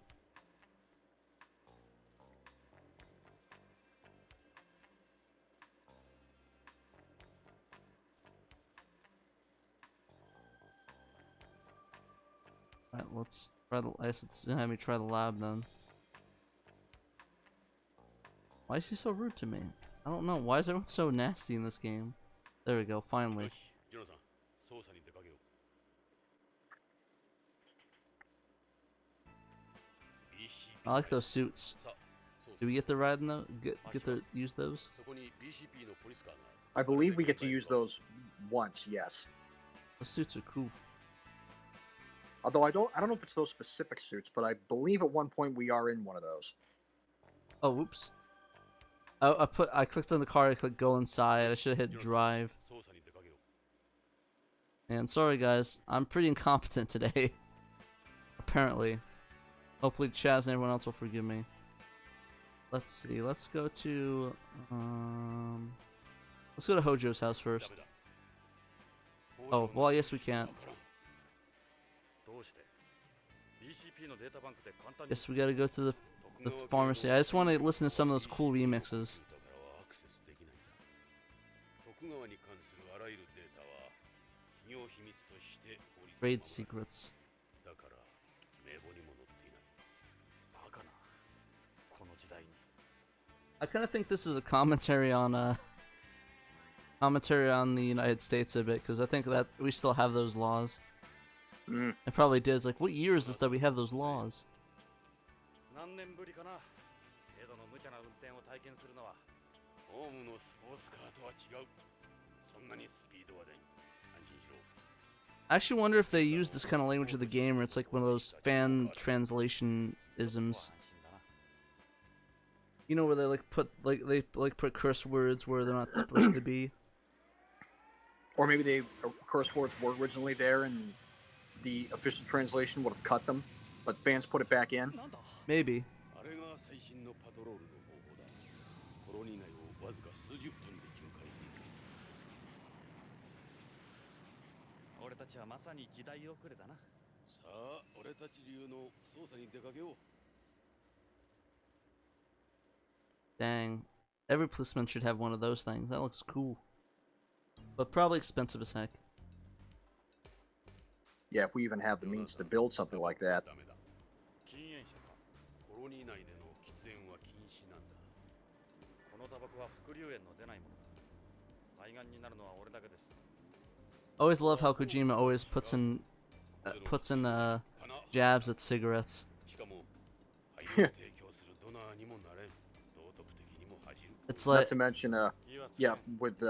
Alright, let's try the. I guess it's gonna have me try the lab then. Why is he so rude to me? I don't know. Why is everyone so nasty in this game? There we go. Finally. I like those suits. Do we get to ride in those? Get to use those? I believe we get to use those once. Yes. Those suits are cool. Although I don't know if it's those specific suits, but I believe at one point we are in one of those. Oh, whoops. I clicked on the car. I clicked go inside. I should have hit drive. And sorry guys, I'm pretty incompetent today. Apparently. Hopefully Chaz and everyone else will forgive me. Let's see. Let's go to Hojo's house first. Oh, well, yes we can't. Yes, we gotta go to the pharmacy. I just want to listen to some of those cool remixes. Trade secrets. I kind of think this is a commentary on the United States a bit, because I think that we still have those laws. It probably did. It's like, what year is this that we have those laws? I actually wonder if they use this kind of language of the game, or it's like one of those fan translation isms. You know, where they put curse words where they're not supposed to be. Or maybe they curse words were originally there and the official translation would have cut them, but fans put it back in. Maybe. Dang. Every policeman should have one of those things. That looks cool. But probably expensive as heck. Yeah, if we even have the means to build something like that. Always love how Kojima always puts in jabs at cigarettes. It's like, not to mention, yeah, with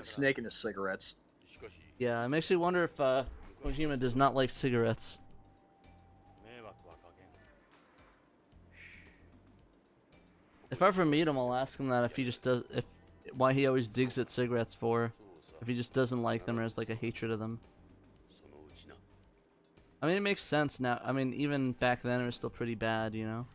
Snake and his cigarettes. Yeah, it makes me wonder if Kojima does not like cigarettes. If I ever meet him, I'll ask him that if he just does, why he always digs at cigarettes for, if he just doesn't like them or has like a hatred of them. I mean, it makes sense now. I mean, even back then it was still pretty bad, you know.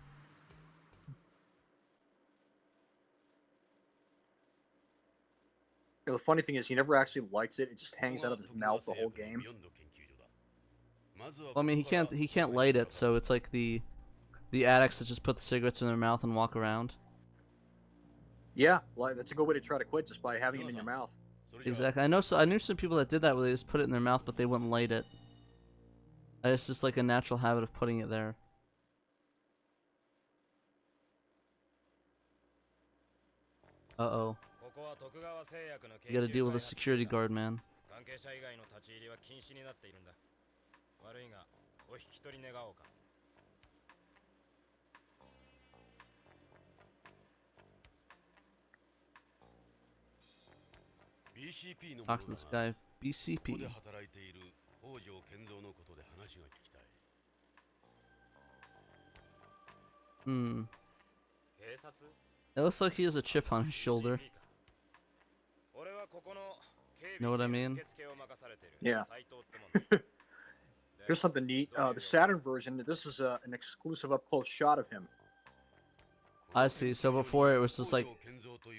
The funny thing is, he never actually likes it. It just hangs out of his mouth the whole game. Well, I mean, he can't light it, so it's like the addicts that just put the cigarettes in their mouth and walk around. Yeah, like that's a good way to try to quit, just by having it in your mouth. Exactly. I knew some people that did that, where they just put it in their mouth, but they wouldn't light it. It's just like a natural habit of putting it there. Uh-oh. You gotta deal with a security guard, man. Talk to this guy. BCP. It looks like he has a chip on his shoulder. Know what I mean? Yeah. Here's something neat. The Saturn version, this is an exclusive up-close shot of him. I see. So before it was just like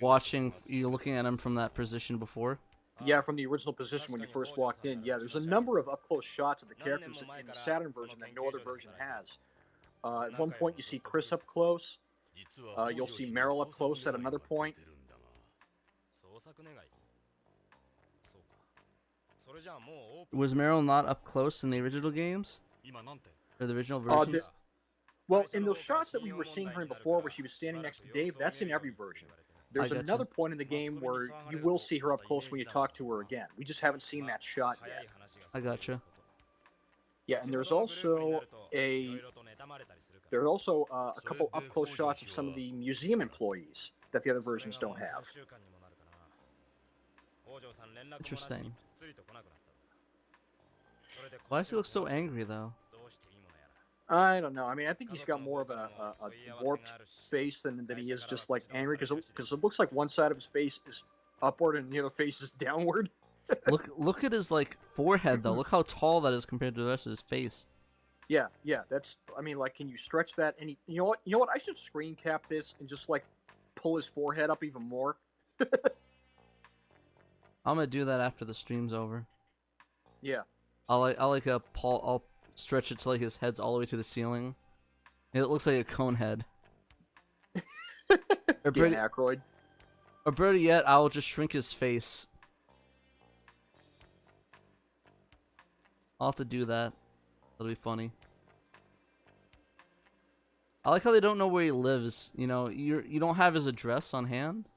watching you looking at him from that position before. Yeah, from the original position when you first walked in. Yeah, there's a number of up-close shots of the characters in the Saturn version that no other version has. At one point, you see Chris up close. You'll see Meryl up close at another point. Was Meryl not up close in the original games? Or the original versions? Well, in those shots that we were seeing her in before where she was standing next to Dave, that's in every version. There's another point in the game where you will see her up close when you talk to her again. We just haven't seen that shot yet. I gotcha. Yeah, and there's also a couple up close shots of some of the museum employees that the other versions don't have. Interesting. Why does he look so angry though? I don't know. I mean, I think he's got more of a warped face than he is just like angry, because it looks like one side of his face is upward and the other face is downward. Look at his like forehead though. Look how tall that is compared to the rest of his face. Yeah. That's. I mean, like, can you stretch that? And you know what? I should screen cap this and just like pull his forehead up even more. I'm gonna do that after the stream's over. Yeah. I'll stretch it till like his head's all the way to the ceiling. It looks like a cone head. Or Dan Aykroyd. Or better yet, I'll just shrink his face. I'll have to do that. That'll be funny. I like how they don't know where he lives. You know, you don't have his address on hand.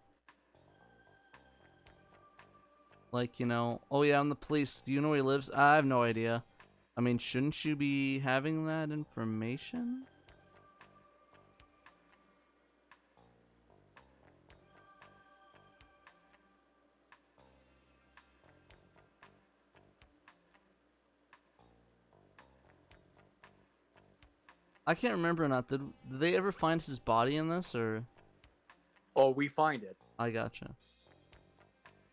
Like, you know, oh yeah, I'm the police. Do you know where he lives? I have no idea. I mean, shouldn't you be having that information? I can't remember or not. Did they ever find his body in this, or? Oh, we find it. I gotcha.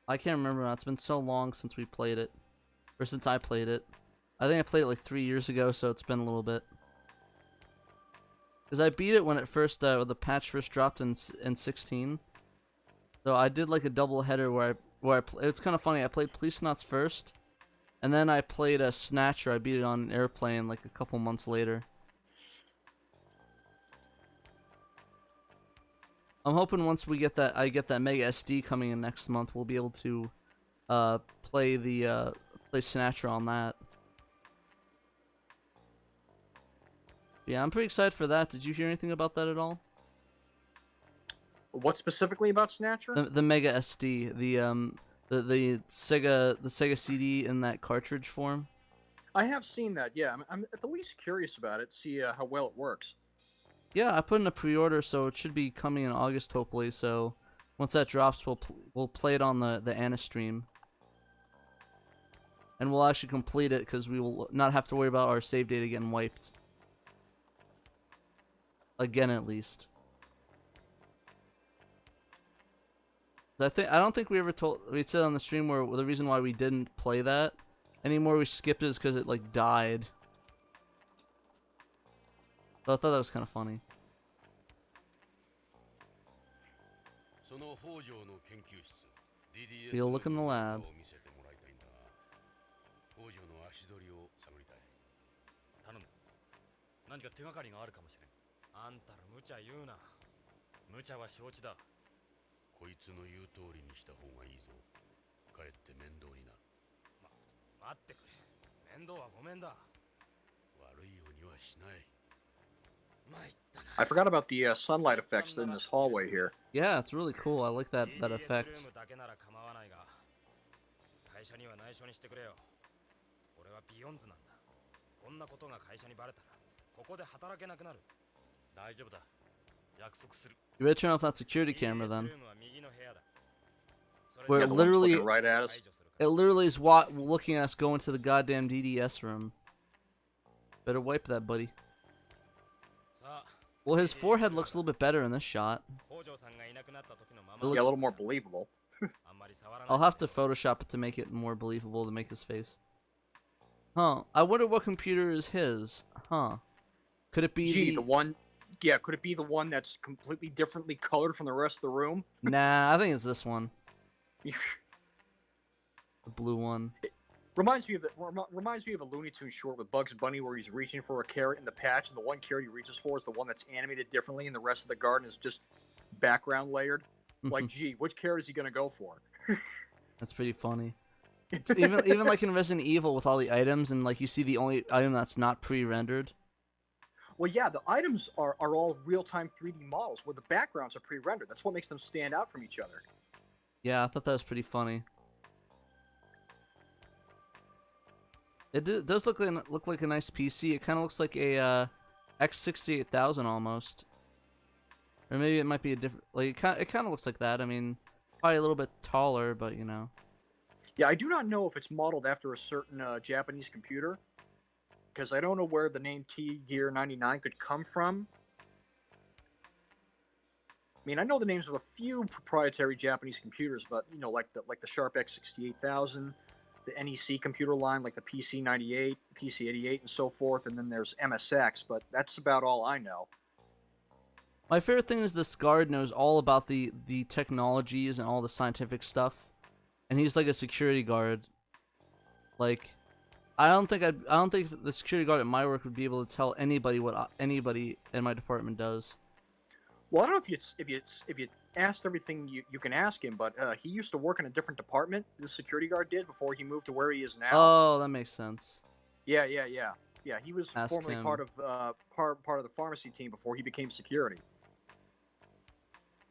I can't remember now. It's been so long since we played it. Or since I played it. I think I played it like 3 years ago, so it's been a little bit. Because I beat it when it first, the patch first dropped in 16. So I did like a double header where it's kind of funny. I played Policenauts first, and then I played a Snatcher. I beat it on an airplane like a couple months later. I'm hoping once we get that, I get that Mega SD coming in next month, we'll be able to play Snatcher on that. Yeah, I'm pretty excited for that. Did you hear anything about that at all? What specifically about Snatcher? The Mega SD, the Sega CD in that cartridge form. I have seen that. Yeah, I'm at the least curious about it. See how well it works. Yeah, I put in a pre-order, so it should be coming in August, hopefully. So once that drops, we'll play it on the Anna stream, and we'll actually complete it because we will not have to worry about our save data getting wiped again, at least. I don't think we ever we said on the stream where the reason why we didn't play that anymore, we skipped it, is because it like died. So I thought that was kind of funny. We'll look in the lab. I forgot about the sunlight effects in this hallway here. Yeah, it's really cool. I like that effect. You better turn off that security camera then. Where Yeah, it the one's literally, looking right at us. it literally is looking at us go into the goddamn DDS room. Better wipe that, buddy. Well, his forehead looks a little bit better in this shot. Yeah, a little more believable. I'll have to Photoshop it to make it more believable, to make his face. Huh. I wonder what computer is his. Huh. Could it be the one... Yeah, could it be the one that's completely differently colored from the rest of the room? Nah, I think it's this one. The blue one. Reminds me of a Looney Tunes short with Bugs Bunny where he's reaching for a carrot in the patch, and the one carrot he reaches for is the one that's animated differently, and the rest of the garden is just background layered. Like, gee, which carrot is he gonna go for? That's pretty funny. Even like in Resident Evil with all the items, and like you see the only item that's not pre-rendered. Well, yeah, the items are all real-time 3D models where the backgrounds are pre-rendered. That's what makes them stand out from each other. Yeah, I thought that was pretty funny. It does look like a nice PC. It kind of looks like a X68000 almost, or maybe it might be a different. Like it kind of looks like that. I mean, probably a little bit taller, but you know. Yeah, I do not know if it's modeled after a certain Japanese computer, because I don't know where the name T-Gear 99 could come from. I mean, I know the names of a few proprietary Japanese computers, but you know, like the Sharp X68000. The NEC computer line, like the PC98, PC88, and so forth, and then there's MSX, but that's about all I know. My favorite thing is this guard knows all about the technologies and all the scientific stuff, and he's like a security guard. Like, I don't think the security guard at my work would be able to tell anybody what anybody in my department does. Well, I don't know if you asked everything you can ask him, but he used to work in a different department. The security guard did before he moved to where he is now. Oh, that makes sense. Yeah. He was Ask formerly him. part of the pharmacy team before he became security.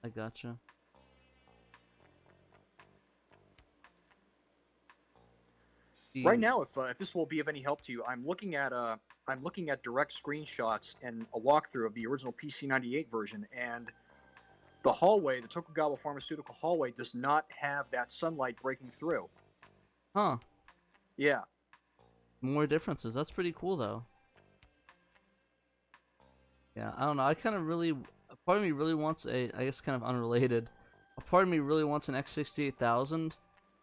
I gotcha. Right now, if this will be of any help to you, I'm looking at direct screenshots and a walkthrough of the original PC98 version, and the hallway, the Tokugawa Pharmaceutical hallway, does not have that sunlight breaking through. Huh. Yeah. More differences. That's pretty cool, though. Yeah, I don't know. A part of me really wants I guess kind of unrelated. A part of me really wants an X68000,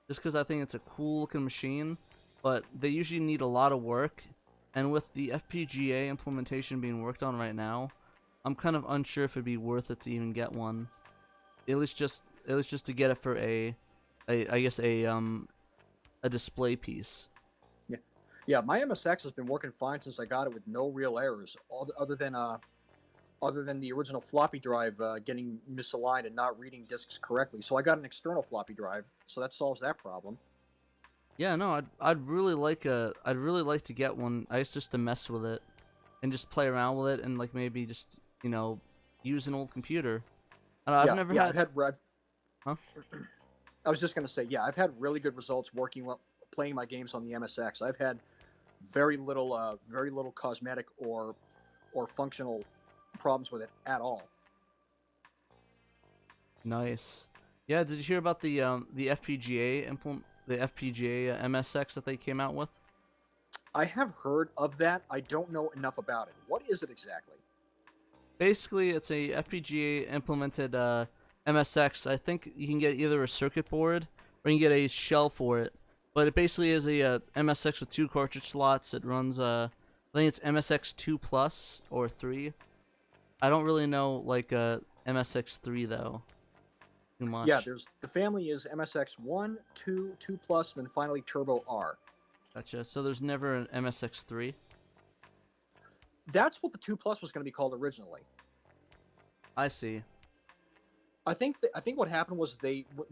just because I think it's a cool looking machine, but they usually need a lot of work, and with the FPGA implementation being worked on right now, I'm kind of unsure if it'd be worth it to even get one. At least just to get it for a display piece. Yeah, my MSX has been working fine since I got it with no real errors, other than the original floppy drive getting misaligned and not reading disks correctly. So I got an external floppy drive, so that solves that problem. Yeah, no, I'd really like to get one. I guess just to mess with it and just play around with it and like maybe just, you know, use an old computer. I've never had. Huh? I was just gonna say, yeah, I've had really good results playing my games on the MSX. I've had very little cosmetic or functional problems with it at all. Nice. Yeah, did you hear about the FPGA MSX that they came out with? I have heard of that. I don't know enough about it. What is it exactly? Basically, it's a FPGA implemented MSX. I think you can get either a circuit board or you can get a shell for it. But it basically is a MSX with 2 cartridge slots. It runs I think it's MSX 2 Plus or 3. I don't really know like MSX 3 though. Too much. Yeah, the family is MSX 1, 2, 2 Plus, and then finally Turbo R. Gotcha. So there's never an MSX 3? That's what the 2 Plus was going to be called originally. I see. I think what happened was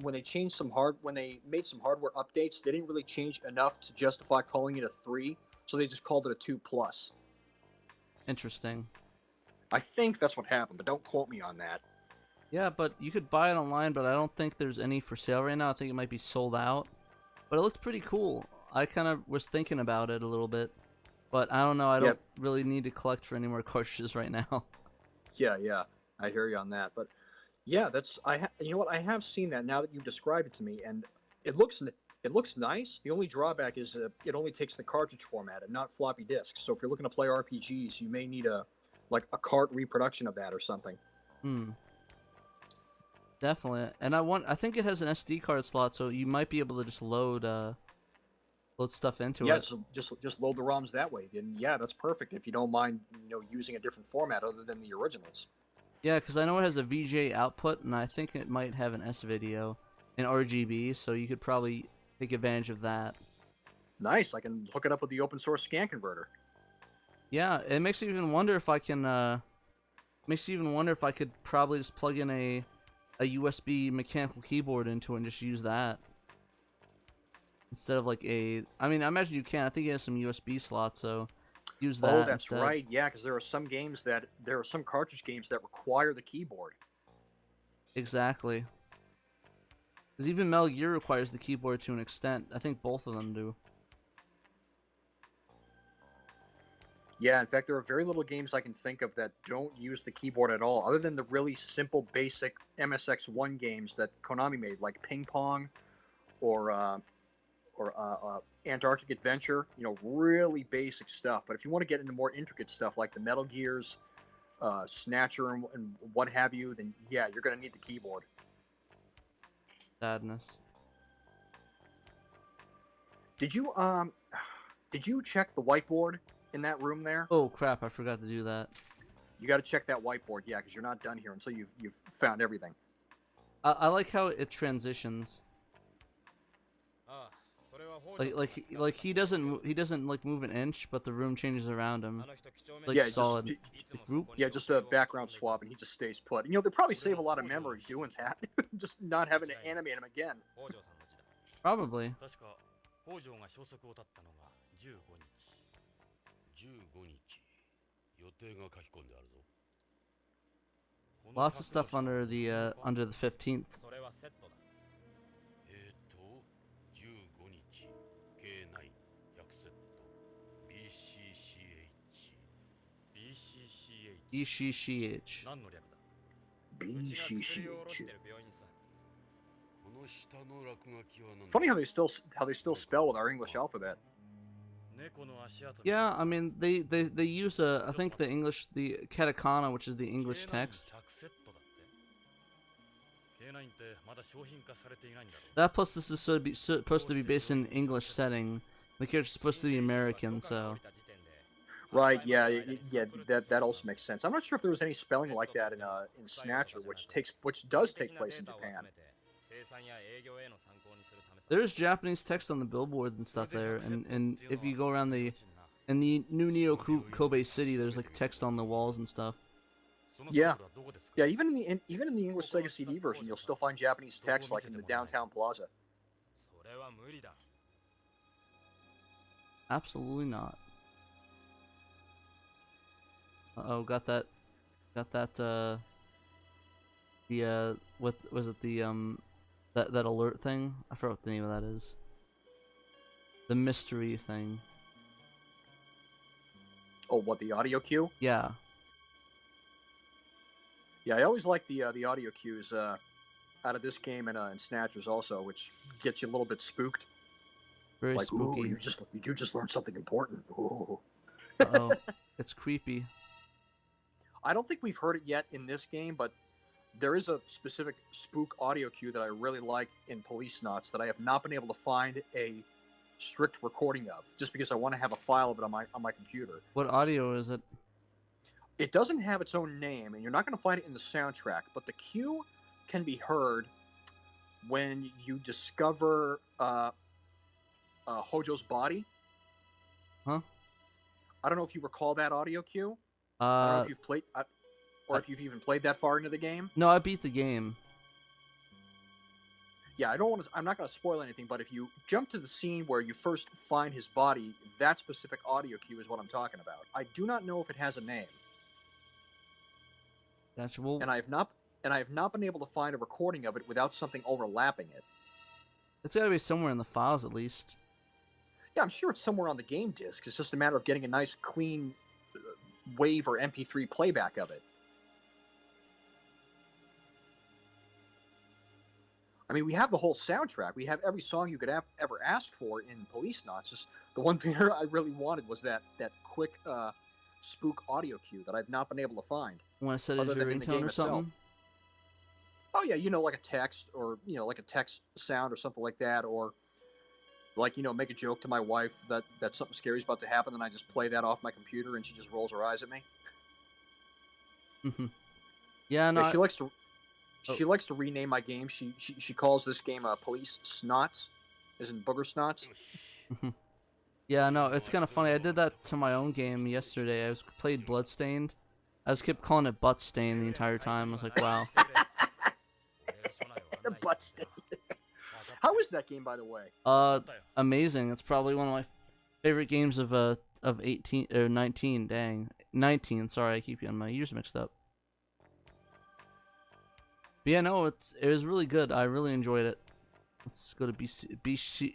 when they made some hardware updates, they didn't really change enough to justify calling it a 3, so they just called it a 2 Plus. Interesting. I think that's what happened, but don't quote me on that. Yeah, but you could buy it online, but I don't think there's any for sale right now. I think it might be sold out. But it looks pretty cool. I kind of was thinking about it a little bit, but I don't know. I don't really need to collect for any more cartridges right now. Yeah, I hear you on that. But yeah, you know what? I have seen that now that you've described it to me, and it looks nice. The only drawback is it only takes the cartridge format and not floppy disks. So if you're looking to play RPGs, you may need a cart reproduction of that or something. Definitely. And I think it has an SD card slot, so you might be able to just load stuff into it. Yeah, so just load the ROMs that way. Then yeah, that's perfect if you don't mind, using a different format other than the originals. Yeah, because I know it has a VGA output, and I think it might have an S-video in RGB, so you could probably take advantage of that. Nice. I can hook it up with the open source scan converter. Yeah, it makes you even wonder if I can. Makes you even wonder if I could probably just plug in a USB mechanical keyboard into it and just use that instead of like a. I mean, I imagine you can. I think it has some USB slots, so use that. Oh, that's instead. right. Yeah, because there are some cartridge games that require the keyboard. Exactly. Because even Metal Gear requires the keyboard to an extent. I think both of them do. Yeah, in fact, there are very little games I can think of that don't use the keyboard at all, other than the really simple, basic MSX1 games that Konami made, like Ping Pong or Antarctic Adventure. You know, really basic stuff. But if you want to get into more intricate stuff like the Metal Gears, Snatcher, and what have you, then yeah, you're going to need the keyboard. Sadness. Did you check the whiteboard in that room there? Oh crap! I forgot to do that. You got to check that whiteboard, yeah, because you're not done here until you've found everything. I like how it transitions. Like he doesn't like move an inch, but the room changes around him. Like yeah, solid. Just a background swap, and he just stays put. You know, they probably save a lot of memory doing that, just not having to animate him again. Probably. Lots of stuff under the 15th. BCCH. BCCH. Funny how they still spell with our English alphabet. Yeah, I mean they use I think the katakana, which is the English text. That plus this is supposed to be based in an English setting. The character's supposed to be American, so. Right. Yeah. That also makes sense. I'm not sure if there was any spelling like that in Snatcher, which does take place in Japan. There's Japanese text on the billboard and stuff there, and if you go around in the new Neo Kobe City, there's like text on the walls and stuff. Yeah. Even in the English Sega CD version, you'll still find Japanese text, like in the downtown plaza. Absolutely not. Uh-oh, got that what was it, that alert thing? I forgot what the name of that is. The mystery thing. Oh, what, the audio cue? Yeah. Yeah, I always like the audio cues out of this game and Snatchers also, which gets you a little bit spooked. Very like, spooky. Ooh, you just learned something important. Ooh. Uh-oh. It's creepy. I don't think we've heard it yet in this game, but there is a specific spook audio cue that I really like in Policenauts that I have not been able to find a strict recording of, just because I want to have a file of it on my computer. What audio is it? It doesn't have its own name, and you're not going to find it in the soundtrack, but the cue can be heard when you discover Hojo's body. Huh? I don't know if you recall that audio cue. I don't know if you've played, if you've even played that far into the game. No, I beat the game. Yeah, I'm not going to spoil anything, but if you jump to the scene where you first find his body, that specific audio cue is what I'm talking about. I do not know if it has a name. Gotcha. Well, and I have not been able to find a recording of it without something overlapping it. It's got to be somewhere in the files at least. Yeah, I'm sure it's somewhere on the game disc. It's just a matter of getting a nice, clean WAV or MP3 playback of it. I mean, we have the whole soundtrack. We have every song you could ever ask for in Policenauts. Just the one thing I really wanted was that quick spook audio cue that I've not been able to find. Want to set it as your ringtone or something? Oh yeah, like a text, or like a text sound or something like that, or like make a joke to my wife that something scary is about to happen, and I just play that off my computer, and she just rolls her eyes at me. Yeah, no. Yeah, she likes to. She likes to rename my game. She calls this game Policenauts. as in booger snots. Yeah, no, it's kind of funny. I did that to my own game yesterday. Played Bloodstained. I just kept calling it Butt Stain the entire time. I was like, wow. The butt stain. How is that game, by the way? Amazing. It's probably one of my favorite games of 18 or 19. Dang, 19. Sorry, I keep getting my years mixed up. But yeah, no, it was really good. I really enjoyed it. Let's go to BCCH.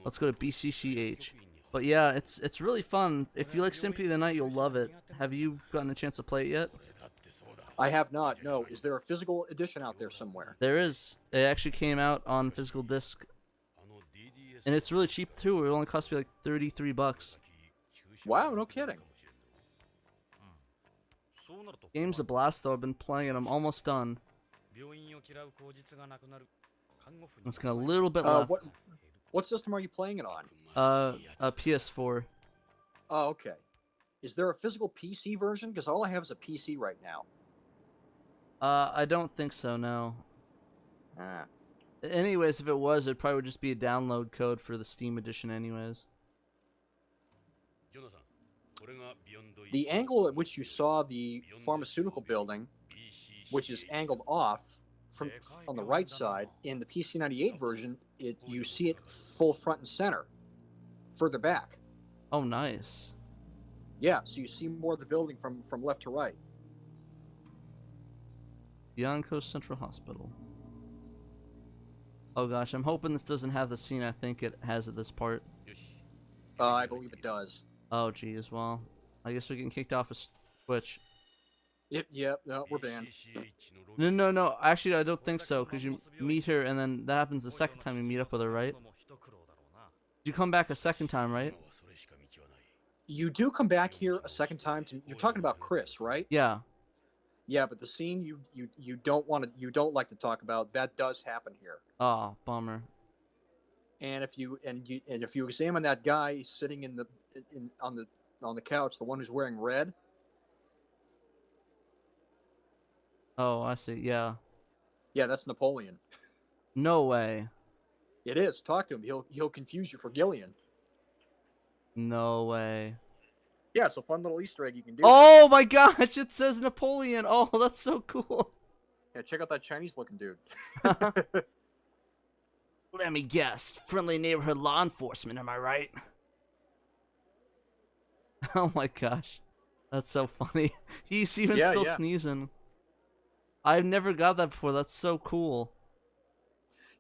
Let's go to BCCH. But yeah, it's really fun. If you like Symphony of the Night, you'll love it. Have you gotten a chance to play it yet? I have not. No. Is there a physical edition out there somewhere? There is. It actually came out on physical disc, and it's really cheap too. It only cost me like $33. Wow, no kidding. Game's a blast though. I've been playing it. I'm almost done. It's got a little bit left. What system are you playing it on? A PS4. Oh, okay. Is there a physical PC version? Because all I have is a PC right now. I don't think so. No. Ah. Anyways, if it was, it probably would just be a download code for the Steam edition. Anyways. The angle at which you saw the pharmaceutical building, which is angled off from on the right side, in the PC98 version, you see it full front and center, further back. Oh, nice. Yeah, so you see more of the building from left to right. Beyond Coast Central Hospital. Oh gosh, I'm hoping this doesn't have the scene I think it has at this part. I believe it does. Oh geez, well, I guess we're getting kicked off a Twitch. Yep, no, we're banned. No, actually I don't think so, because you meet her and then that happens the second time you meet up with her, right? You come back a second time, right? You do come back here a second time you're talking about Chris, right? Yeah. Yeah, but the scene you don't like to talk about, that does happen here. Oh, bummer. And if you examine that guy sitting on the couch, the one who's wearing red. Oh, I see. Yeah. Yeah, that's Napoleon. No way. It is. Talk to him. He'll confuse you for Gillian. No way. Yeah, it's a fun little Easter egg you can do. Oh my gosh, it says Napoleon. Oh, that's so cool. Yeah, check out that Chinese-looking dude. Let me guess. Friendly neighborhood law enforcement, am I right? Oh my gosh. That's so funny. He's even still sneezing. I've never got that before. That's so cool.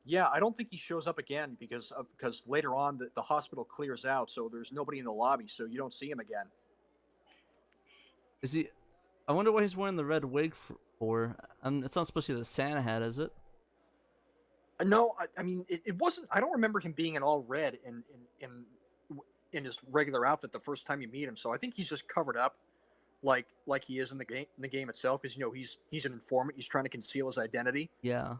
Yeah, I don't think he shows up again because later on the hospital clears out, so there's nobody in the lobby, so you don't see him again. Is he? I wonder why he's wearing the red wig for. It's not supposed to be the Santa hat, is it? No, I mean it wasn't. I don't remember him being in all red in his regular outfit the first time you meet him. So I think he's just covered up, like he is in the game itself, because he's an informant. He's trying to conceal his identity. Yeah.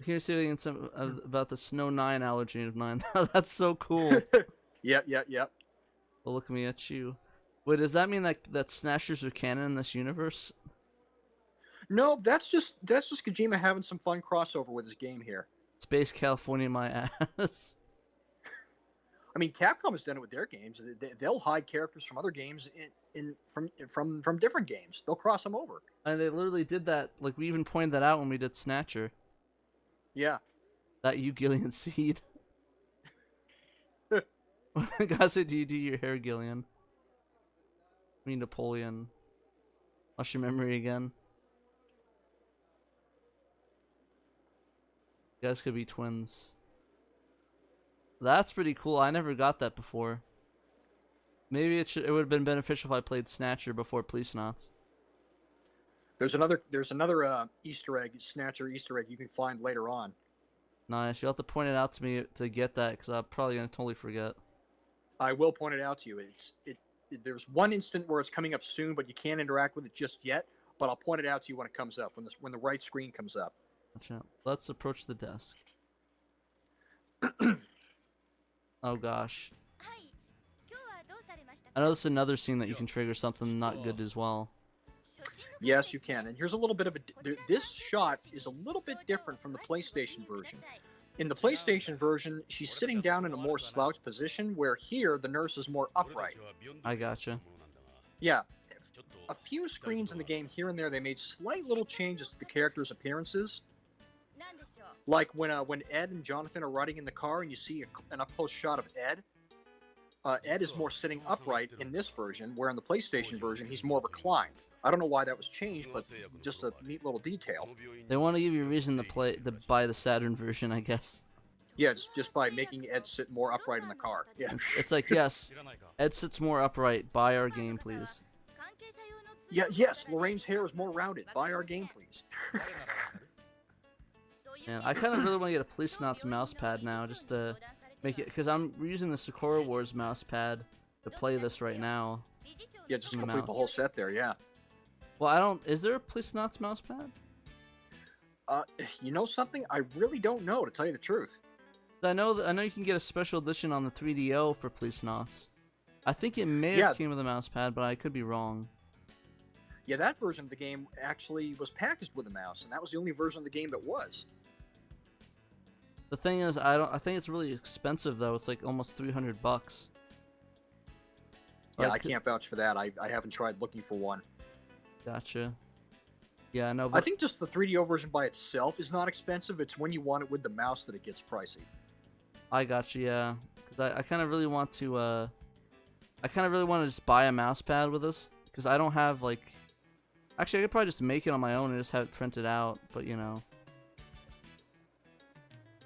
Here's something about the Snow 9 allergy of 9. That's so cool. Yep. Well, look me at you. Wait, does that mean that Snatchers are canon in this universe? No, that's just Kojima having some fun crossover with his game here. Space California, my ass. I mean, Capcom has done it with their games. They'll hide characters from other games from different games. They'll cross them over. And they literally did that. Like, we even pointed that out when we did Snatcher. Yeah. That you, Gillian Seed. God said, do you do your hair, Gillian? I mean, Napoleon. Watch your memory again. You guys could be twins. That's pretty cool. I never got that before. Maybe it would have been beneficial if I played Snatcher before Policenauts. There's another Easter egg, Snatcher Easter egg you can find later on. Nice. You'll have to point it out to me to get that, because I'm probably gonna totally forget. I will point it out to you. There's one instant where it's coming up soon, but you can't interact with it just yet. But I'll point it out to you when it comes up, when the right screen comes up. Gotcha. Let's approach the desk. Oh gosh. I know this is another scene that you can trigger something not good as well. Yes, you can. And here's a little bit of this shot is a little bit different from the PlayStation version. In the PlayStation version, she's sitting down in a more slouched position, where here the nurse is more upright. I gotcha. Yeah. A few screens in the game here and there, they made slight little changes to the characters' appearances. Like when Ed and Jonathan are riding in the car and you see an up-close shot of Ed. Ed is more sitting upright in this version, where in the PlayStation version, he's more reclined. I don't know why that was changed, but just a neat little detail. They want to give you a reason to buy the Saturn version, I guess. Yeah, just by making Ed sit more upright in the car. Yeah. It's like, yes, Ed sits more upright. Buy our game, please. Yeah, yes, Lorraine's hair is more rounded. Buy our game, please. Man, I kind of really want to get a Policenauts mouse pad now, just to make it, because I'm using the Sakura Wars mouse pad to play this right now. Yeah, just complete the whole set there, yeah. Well, I don't. Is there a Policenauts mouse pad? You know something? I really don't know, to tell you the truth. I know you can get a special edition on the 3DO for Policenauts. I think it may have came with a mouse pad, but I could be wrong. Yeah, that version of the game actually was packaged with a mouse, and that was the only version of the game that was. The thing is, I think it's really expensive though. It's like almost $300. Yeah, I can't vouch for that. I haven't tried looking for one. Gotcha. Yeah, no. But I think just the 3DO version by itself is not expensive. It's when you want it with the mouse that it gets pricey. I gotcha. Yeah, 'cause I kind of really want to. I kind of really want to just buy a mouse pad with this, because I don't have like. Actually, I could probably just make it on my own and just have it printed out, but you know.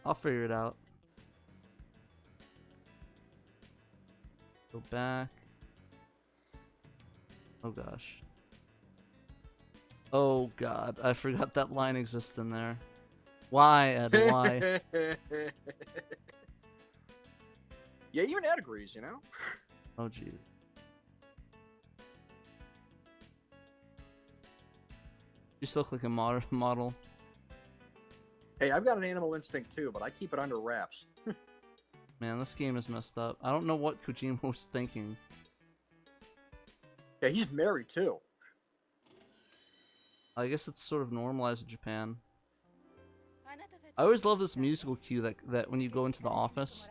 I'll figure it out. Go back. Oh gosh. Oh god, I forgot that line exists in there. Why, Ed, why? Yeah, even Ed agrees, you know? Oh geez. You still look like a model. Hey, I've got an animal instinct too, but I keep it under wraps. Man, this game is messed up. I don't know what Kojima was thinking. Yeah, he's married too. I guess it's sort of normalized in Japan. I always love this musical cue that when you go into the office.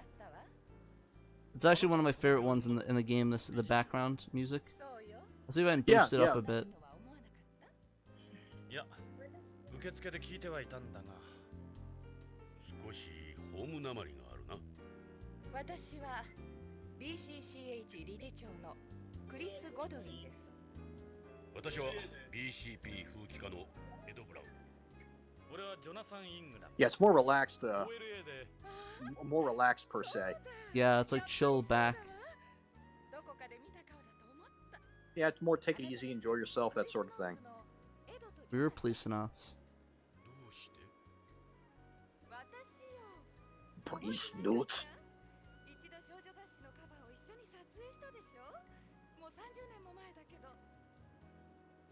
It's actually one of my favorite ones in the game. The background music. Let's see if I can boost it up a bit. 受付で聞いてはいたんだが少しホームなまりがあるな私は BCCH 理事長のクリス・ゴドリンです私は BCP 風紀課のエド・ブラウン俺はジョナサン・イングラム Yeah, it's more relaxed, more relaxed per se. Yeah, it's like chill back. どこかで見た顔だと思った Yeah, it's more take it easy, enjoy yourself, that sort of thing. We were Policenauts. どうして Police notes. 一度少女雑誌のカバーを一緒に撮影したでしょもう30年も前だけど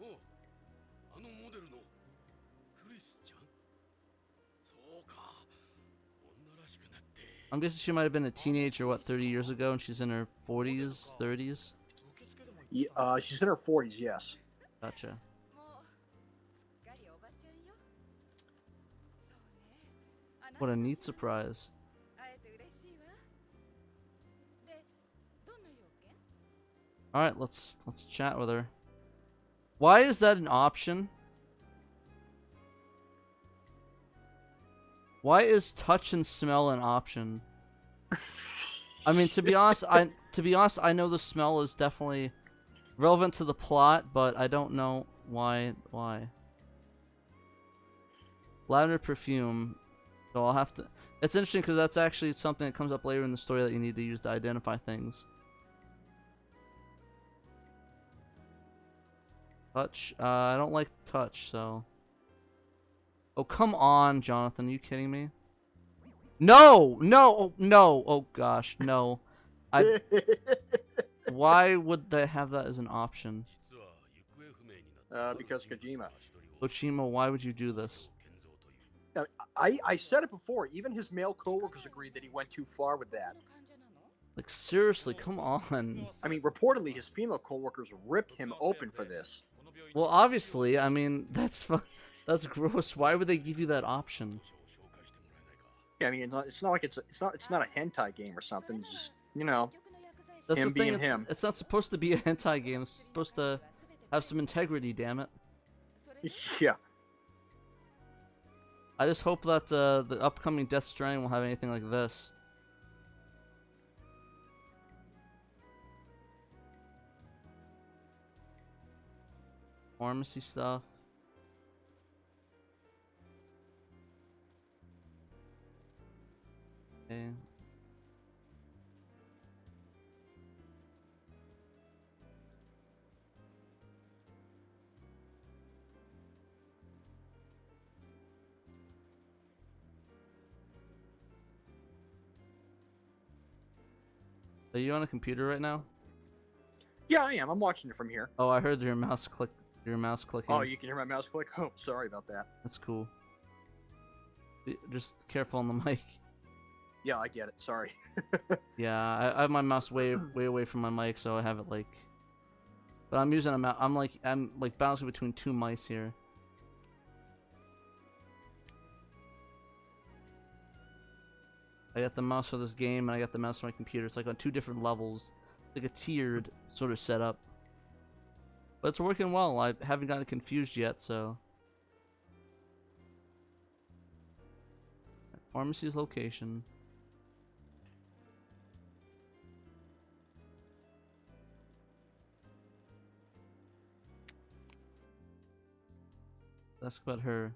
おうあのモデルのクリスちゃんそうか女らしくなって I'm guessing she might have been a teenager, what, 30 years ago, and she's in her 40s, 30s? Yeah, she's in her 40s, yes. Gotcha. もうすっかりおばちゃんよそうねあなた What a neat surprise. 会えて嬉しいわでどんな要件 Alright, let's chat with her. Why is that an option? Why is touch and smell an option? I mean, to be honest, I know the smell is definitely relevant to the plot, but I don't know why. Lavender perfume. So I'll have to. It's interesting because that's actually something that comes up later in the story that you need to use to identify things. Touch. I don't like touch, so. Oh, come on, Jonathan. Are you kidding me? No! No! No! Oh, gosh. No. Why would they have that as an option? 実は行方不明になった Because Kojima. Kojima, why would you do this? I said it before. Even his male coworkers agreed that he went too far with that. この患者なの Like, seriously, come on. I mean, reportedly, his female coworkers ripped him open for this. Well, obviously, I mean, that's gross. Why would they give you that option? Yeah, I mean, it's not like it's not a hentai game or something. It's just, you know, That's him the thing. being him. It's not supposed to be a hentai game. It's supposed to have some integrity. Damn it! Yeah. I just hope that the upcoming Death Stranding will have anything like this. Pharmacy stuff. Okay. Are you on a computer right now? Yeah, I am. I'm watching it from here. Oh, I heard your mouse click. Your mouse clicking. Oh, you can hear my mouse click? Oh, sorry about that. That's cool. Just careful on the mic. Yeah, I get it. Sorry. Yeah, I have my mouse way away from my mic, so I have it like. But I'm using a mouse. I'm like bouncing between two mice here. I got the mouse for this game, and I got the mouse for my computer. It's like on two different levels, like a tiered sort of setup. But it's working well. I haven't gotten confused yet, so. Pharmacy's location. Ask about her.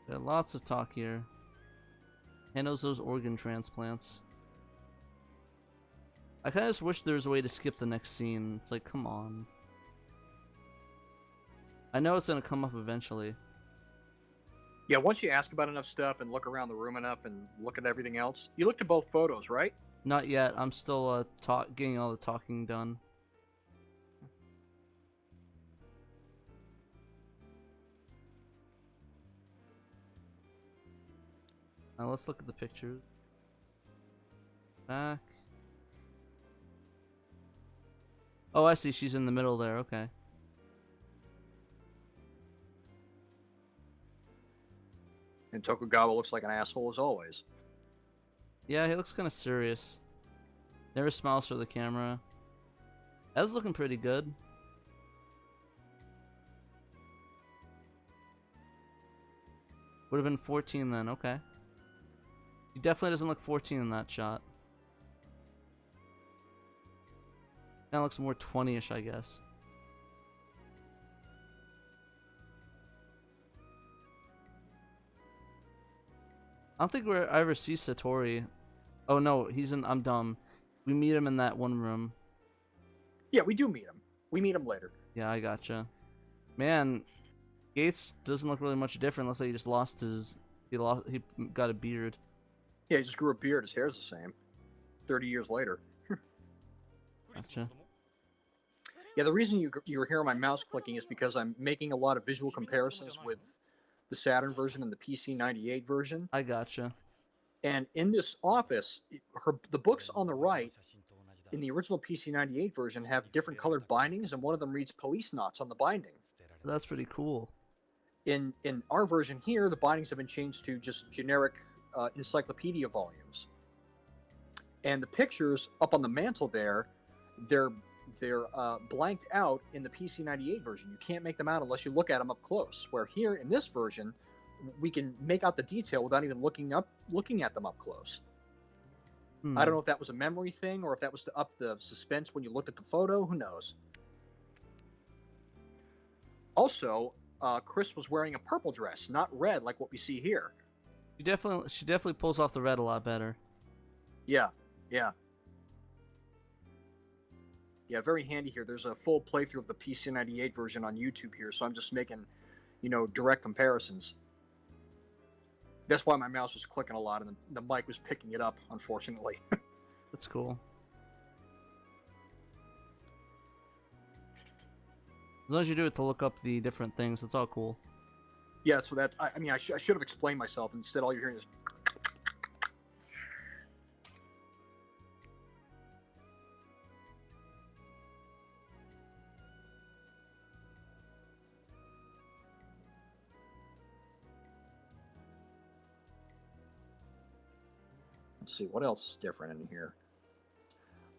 There are lots of talk here. Handles those organ transplants. I kind of just wish there was a way to skip the next scene. It's like, come on. I know it's gonna come up eventually. Yeah, once you ask about enough stuff and look around the room enough and look at everything else, you looked at both photos, right? Not yet. I'm still getting all the talking done. Now let's look at the pictures. Back. Oh, I see. She's in the middle there. Okay. And Tokugawa looks like an asshole as always. Yeah, he looks kind of serious. Never smiles for the camera. Ed's looking pretty good. Would have been 14 then. Okay. He definitely doesn't look 14 in that shot. Kind of looks more 20-ish, I guess. I don't think I ever see Satori. Oh no, he's in. I'm dumb. We meet him in that one room. Yeah, we do meet him. We meet him later. Yeah, I gotcha. Man, Gates doesn't look really much different. Looks like he just lost his. He got a beard. Yeah, he just grew a beard. His hair's the same. 30 years later. Gotcha. Yeah, the reason you're hearing my mouse clicking is because I'm making a lot of visual comparisons with the Saturn version and the PC98 version. I gotcha. And in this office, the books on the right in the original PC98 version have different colored bindings, and one of them reads Policenauts on the binding. That's pretty cool. In our version here, the bindings have been changed to just generic encyclopedia volumes. And the pictures up on the mantle there, they're blanked out in the PC98 version. You can't make them out unless you look at them up close. Where here in this version, we can make out the detail without even looking at them up close. I don't know if that was a memory thing or if that was to up the suspense when you looked at the photo. Who knows? Also, Chris was wearing a purple dress, not red like what we see here. She definitely pulls off the red a lot better. Yeah. Yeah, very handy here. There's a full playthrough of the PC98 version on YouTube here, so I'm just making, direct comparisons. That's why my mouse was clicking a lot and the mic was picking it up, unfortunately. That's cool. As long as you do it to look up the different things, that's all cool. Yeah, so that I mean I should have explained myself. Instead, all you're hearing is. Let's see what else is different in here.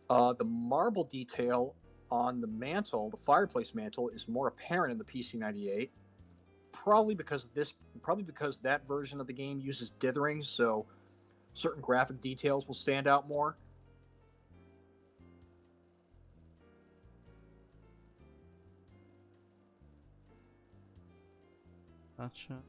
The marble detail on the mantle, the fireplace mantle, is more apparent in the PC-98. Probably because that version of the game uses dithering, so certain graphic details will stand out more. Gotcha.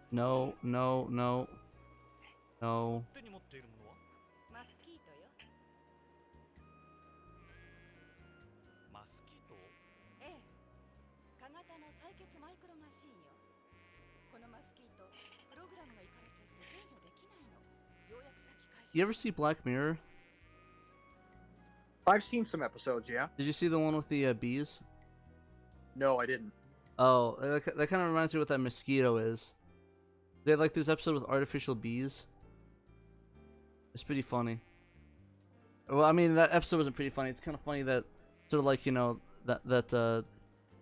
No, no, no. No. 手に持っているものはマスキートよ。マスキート。ええ。化型の採血マイクロマシンよ。このマスキート、プログラムがいかれちゃって制御できないの。ようやく先回収。 You ever see Black Mirror? I've seen some episodes, yeah. Did you see the one with the bees? No, I didn't. Oh, that kind of reminds me of what that mosquito is. They had like this episode with artificial bees. It's pretty funny. Well, I mean, that episode wasn't pretty funny. It's kind of funny that sort of like, you know, that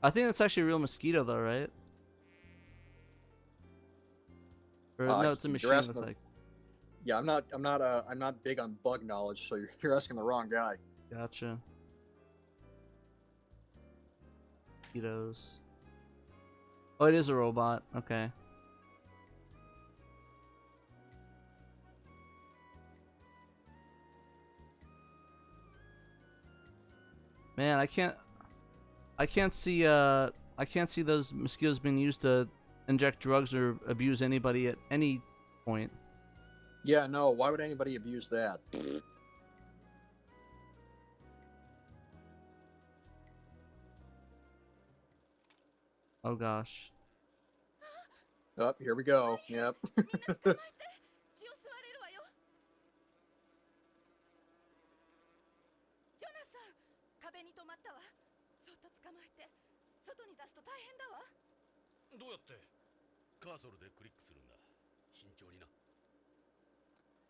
I think that's actually a real mosquito though, right? Or no, it's a machine. It's like. Yeah, I'm not big on bug knowledge, so you're asking the wrong guy. Gotcha. Mosquitoes. Oh, it is a robot. Okay. Man, I can't see those mosquitoes being used to inject drugs or abuse anybody at any point. Yeah, no, why would anybody abuse that? Oh gosh. Oh, here we go. Yep. みんな捕まえて。血を吸われるわよ。ジョナサン、壁に止まったわ。そっと捕まえて。外に出すと大変だわ。どうやってカーソルでクリックするんだ。慎重にな。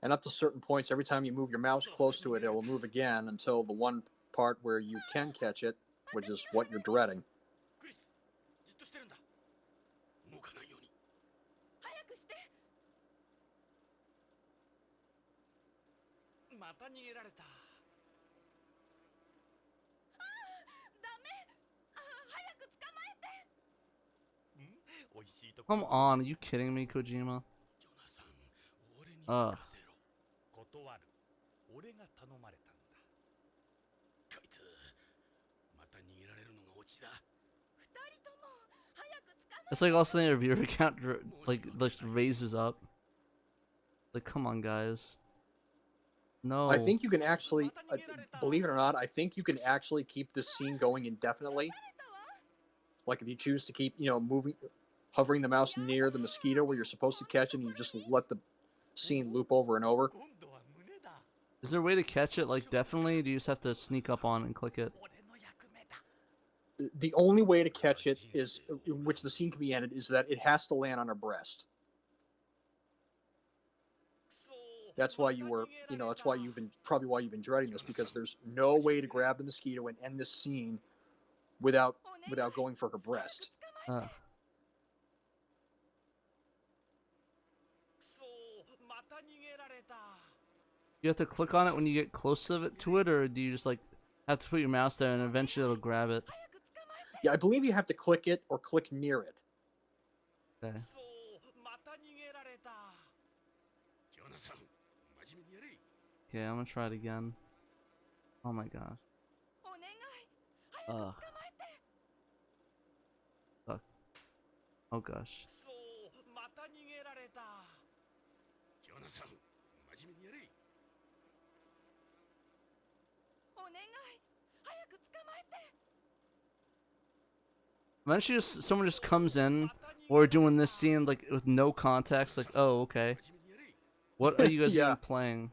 And up to certain points, every time you move your mouse close to it, it will move again until the one part where you can catch it, which is what you're dreading. クリス、じっとしてるんだ。動かないように。早くして。また逃げられた。ダメ。早く捕まえて。ん？美味しいところ。 Come on, are you kidding me, Kojima? ジョナサン、俺に任せろ。断る。俺が頼まれたんだ。こいつ、また逃げられるのがオチだ。二人とも早く捕まえて。 It's like all of a sudden your viewer count like raises up. Like, come on, guys. No. I think you can actually, believe it or not, I think you can actually keep this scene going indefinitely. Like if you choose to keep, you know, hovering the mouse near the mosquito where you're supposed to catch it, and you just let the scene loop over and over. 今度は胸だ。 Is there a way to catch it? Like, definitely? Do you just have to sneak up on and click it? 俺の役目だ。 The only way to catch it is, in which the scene can be ended, is that it has to land on her breast. That's why you were, you know, that's why you've been, probably why you've been dreading this, because there's no way to grab the mosquito and end this scene without going for her breast. Uh, くそ、また逃げられた。 you have to click on it when you get close to it, or do you just like have to put your mouse there and eventually it'll grab it? Yeah, I believe you have to click it or click near it. Okay. くそ、また逃げられた。ジョナサン、真面目にやれ。 Okay, I'm gonna try it again. Oh my gosh. お願い。早く捕まえて。 Fuck. Oh gosh. くそ、また逃げられた。ジョナサン、真面目にやれ。お願い。早く捕まえて。 Eventually, someone just comes in, or doing this scene like with no context. Like, oh, okay. 真面目にやれ。 What are you guys Yeah. even playing?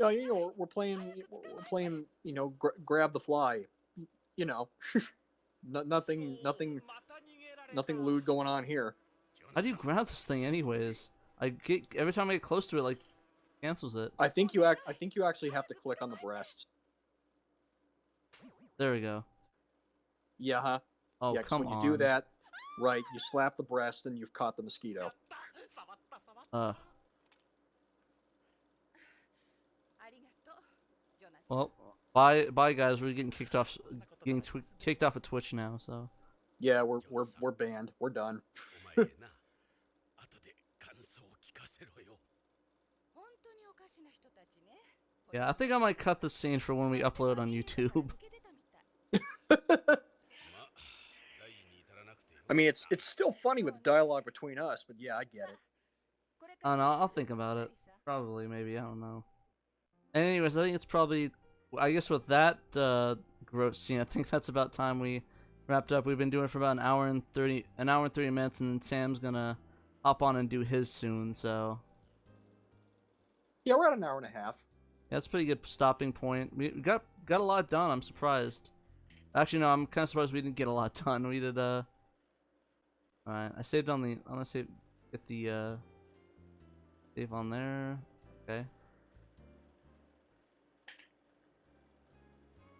you know, we're playing, you know, grab the fly, you know, nothing lewd going on here. How do you grab this thing anyways? Every time I get close to it, like, cancels it. I think you actually have to click on the breast. There we go. Yeah, huh? Oh, yeah, 'cause come when on. you do that, right, you slap the breast and you've caught the mosquito. Well, bye guys. We're getting kicked off of Twitch now, so. Yeah, we're banned. We're done. お前な、後で感想を聞かせろよ。 Yeah, I think I might cut the scene for when we upload on YouTube. I mean, it's still funny with dialogue between us, but yeah, I get it. I don't know. I'll think about it. Probably, maybe. I don't know. And anyways, I think it's probably. I guess with that gross scene, I think that's about time we wrapped up. We've been doing it for about an hour and 30 minutes, and then Sam's gonna hop on and do his soon. So. Yeah, we're at an hour and a half. Yeah, that's a pretty good stopping point. We got a lot done. I'm surprised. Actually, no, I'm kind of surprised we didn't get a lot done. We did All right, I saved on the. I'm gonna save. Get the save on there. Okay.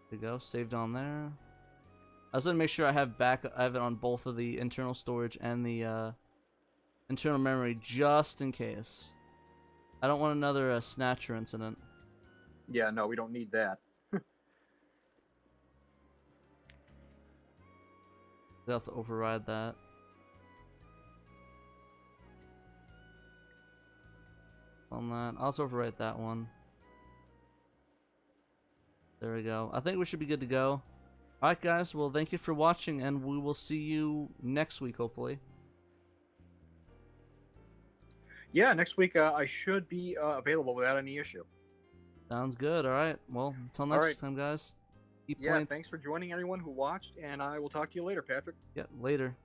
There we go. Saved on there. I was gonna make sure I have it on both of the internal storage and the internal memory just in case. I don't want another snatcher incident. Yeah, no, we don't need that. They'll have to override that. On that. I'll also overwrite that one. There we go. I think we should be good to go. Alright guys, well thank you for watching, and we will see you next week, hopefully. Yeah, next week I should be available without any issue. Sounds good. Alright, well, until next time, guys. Keep Yeah, playing. thanks for joining everyone who watched, and I will talk to you later, Patrick. Yeah, later.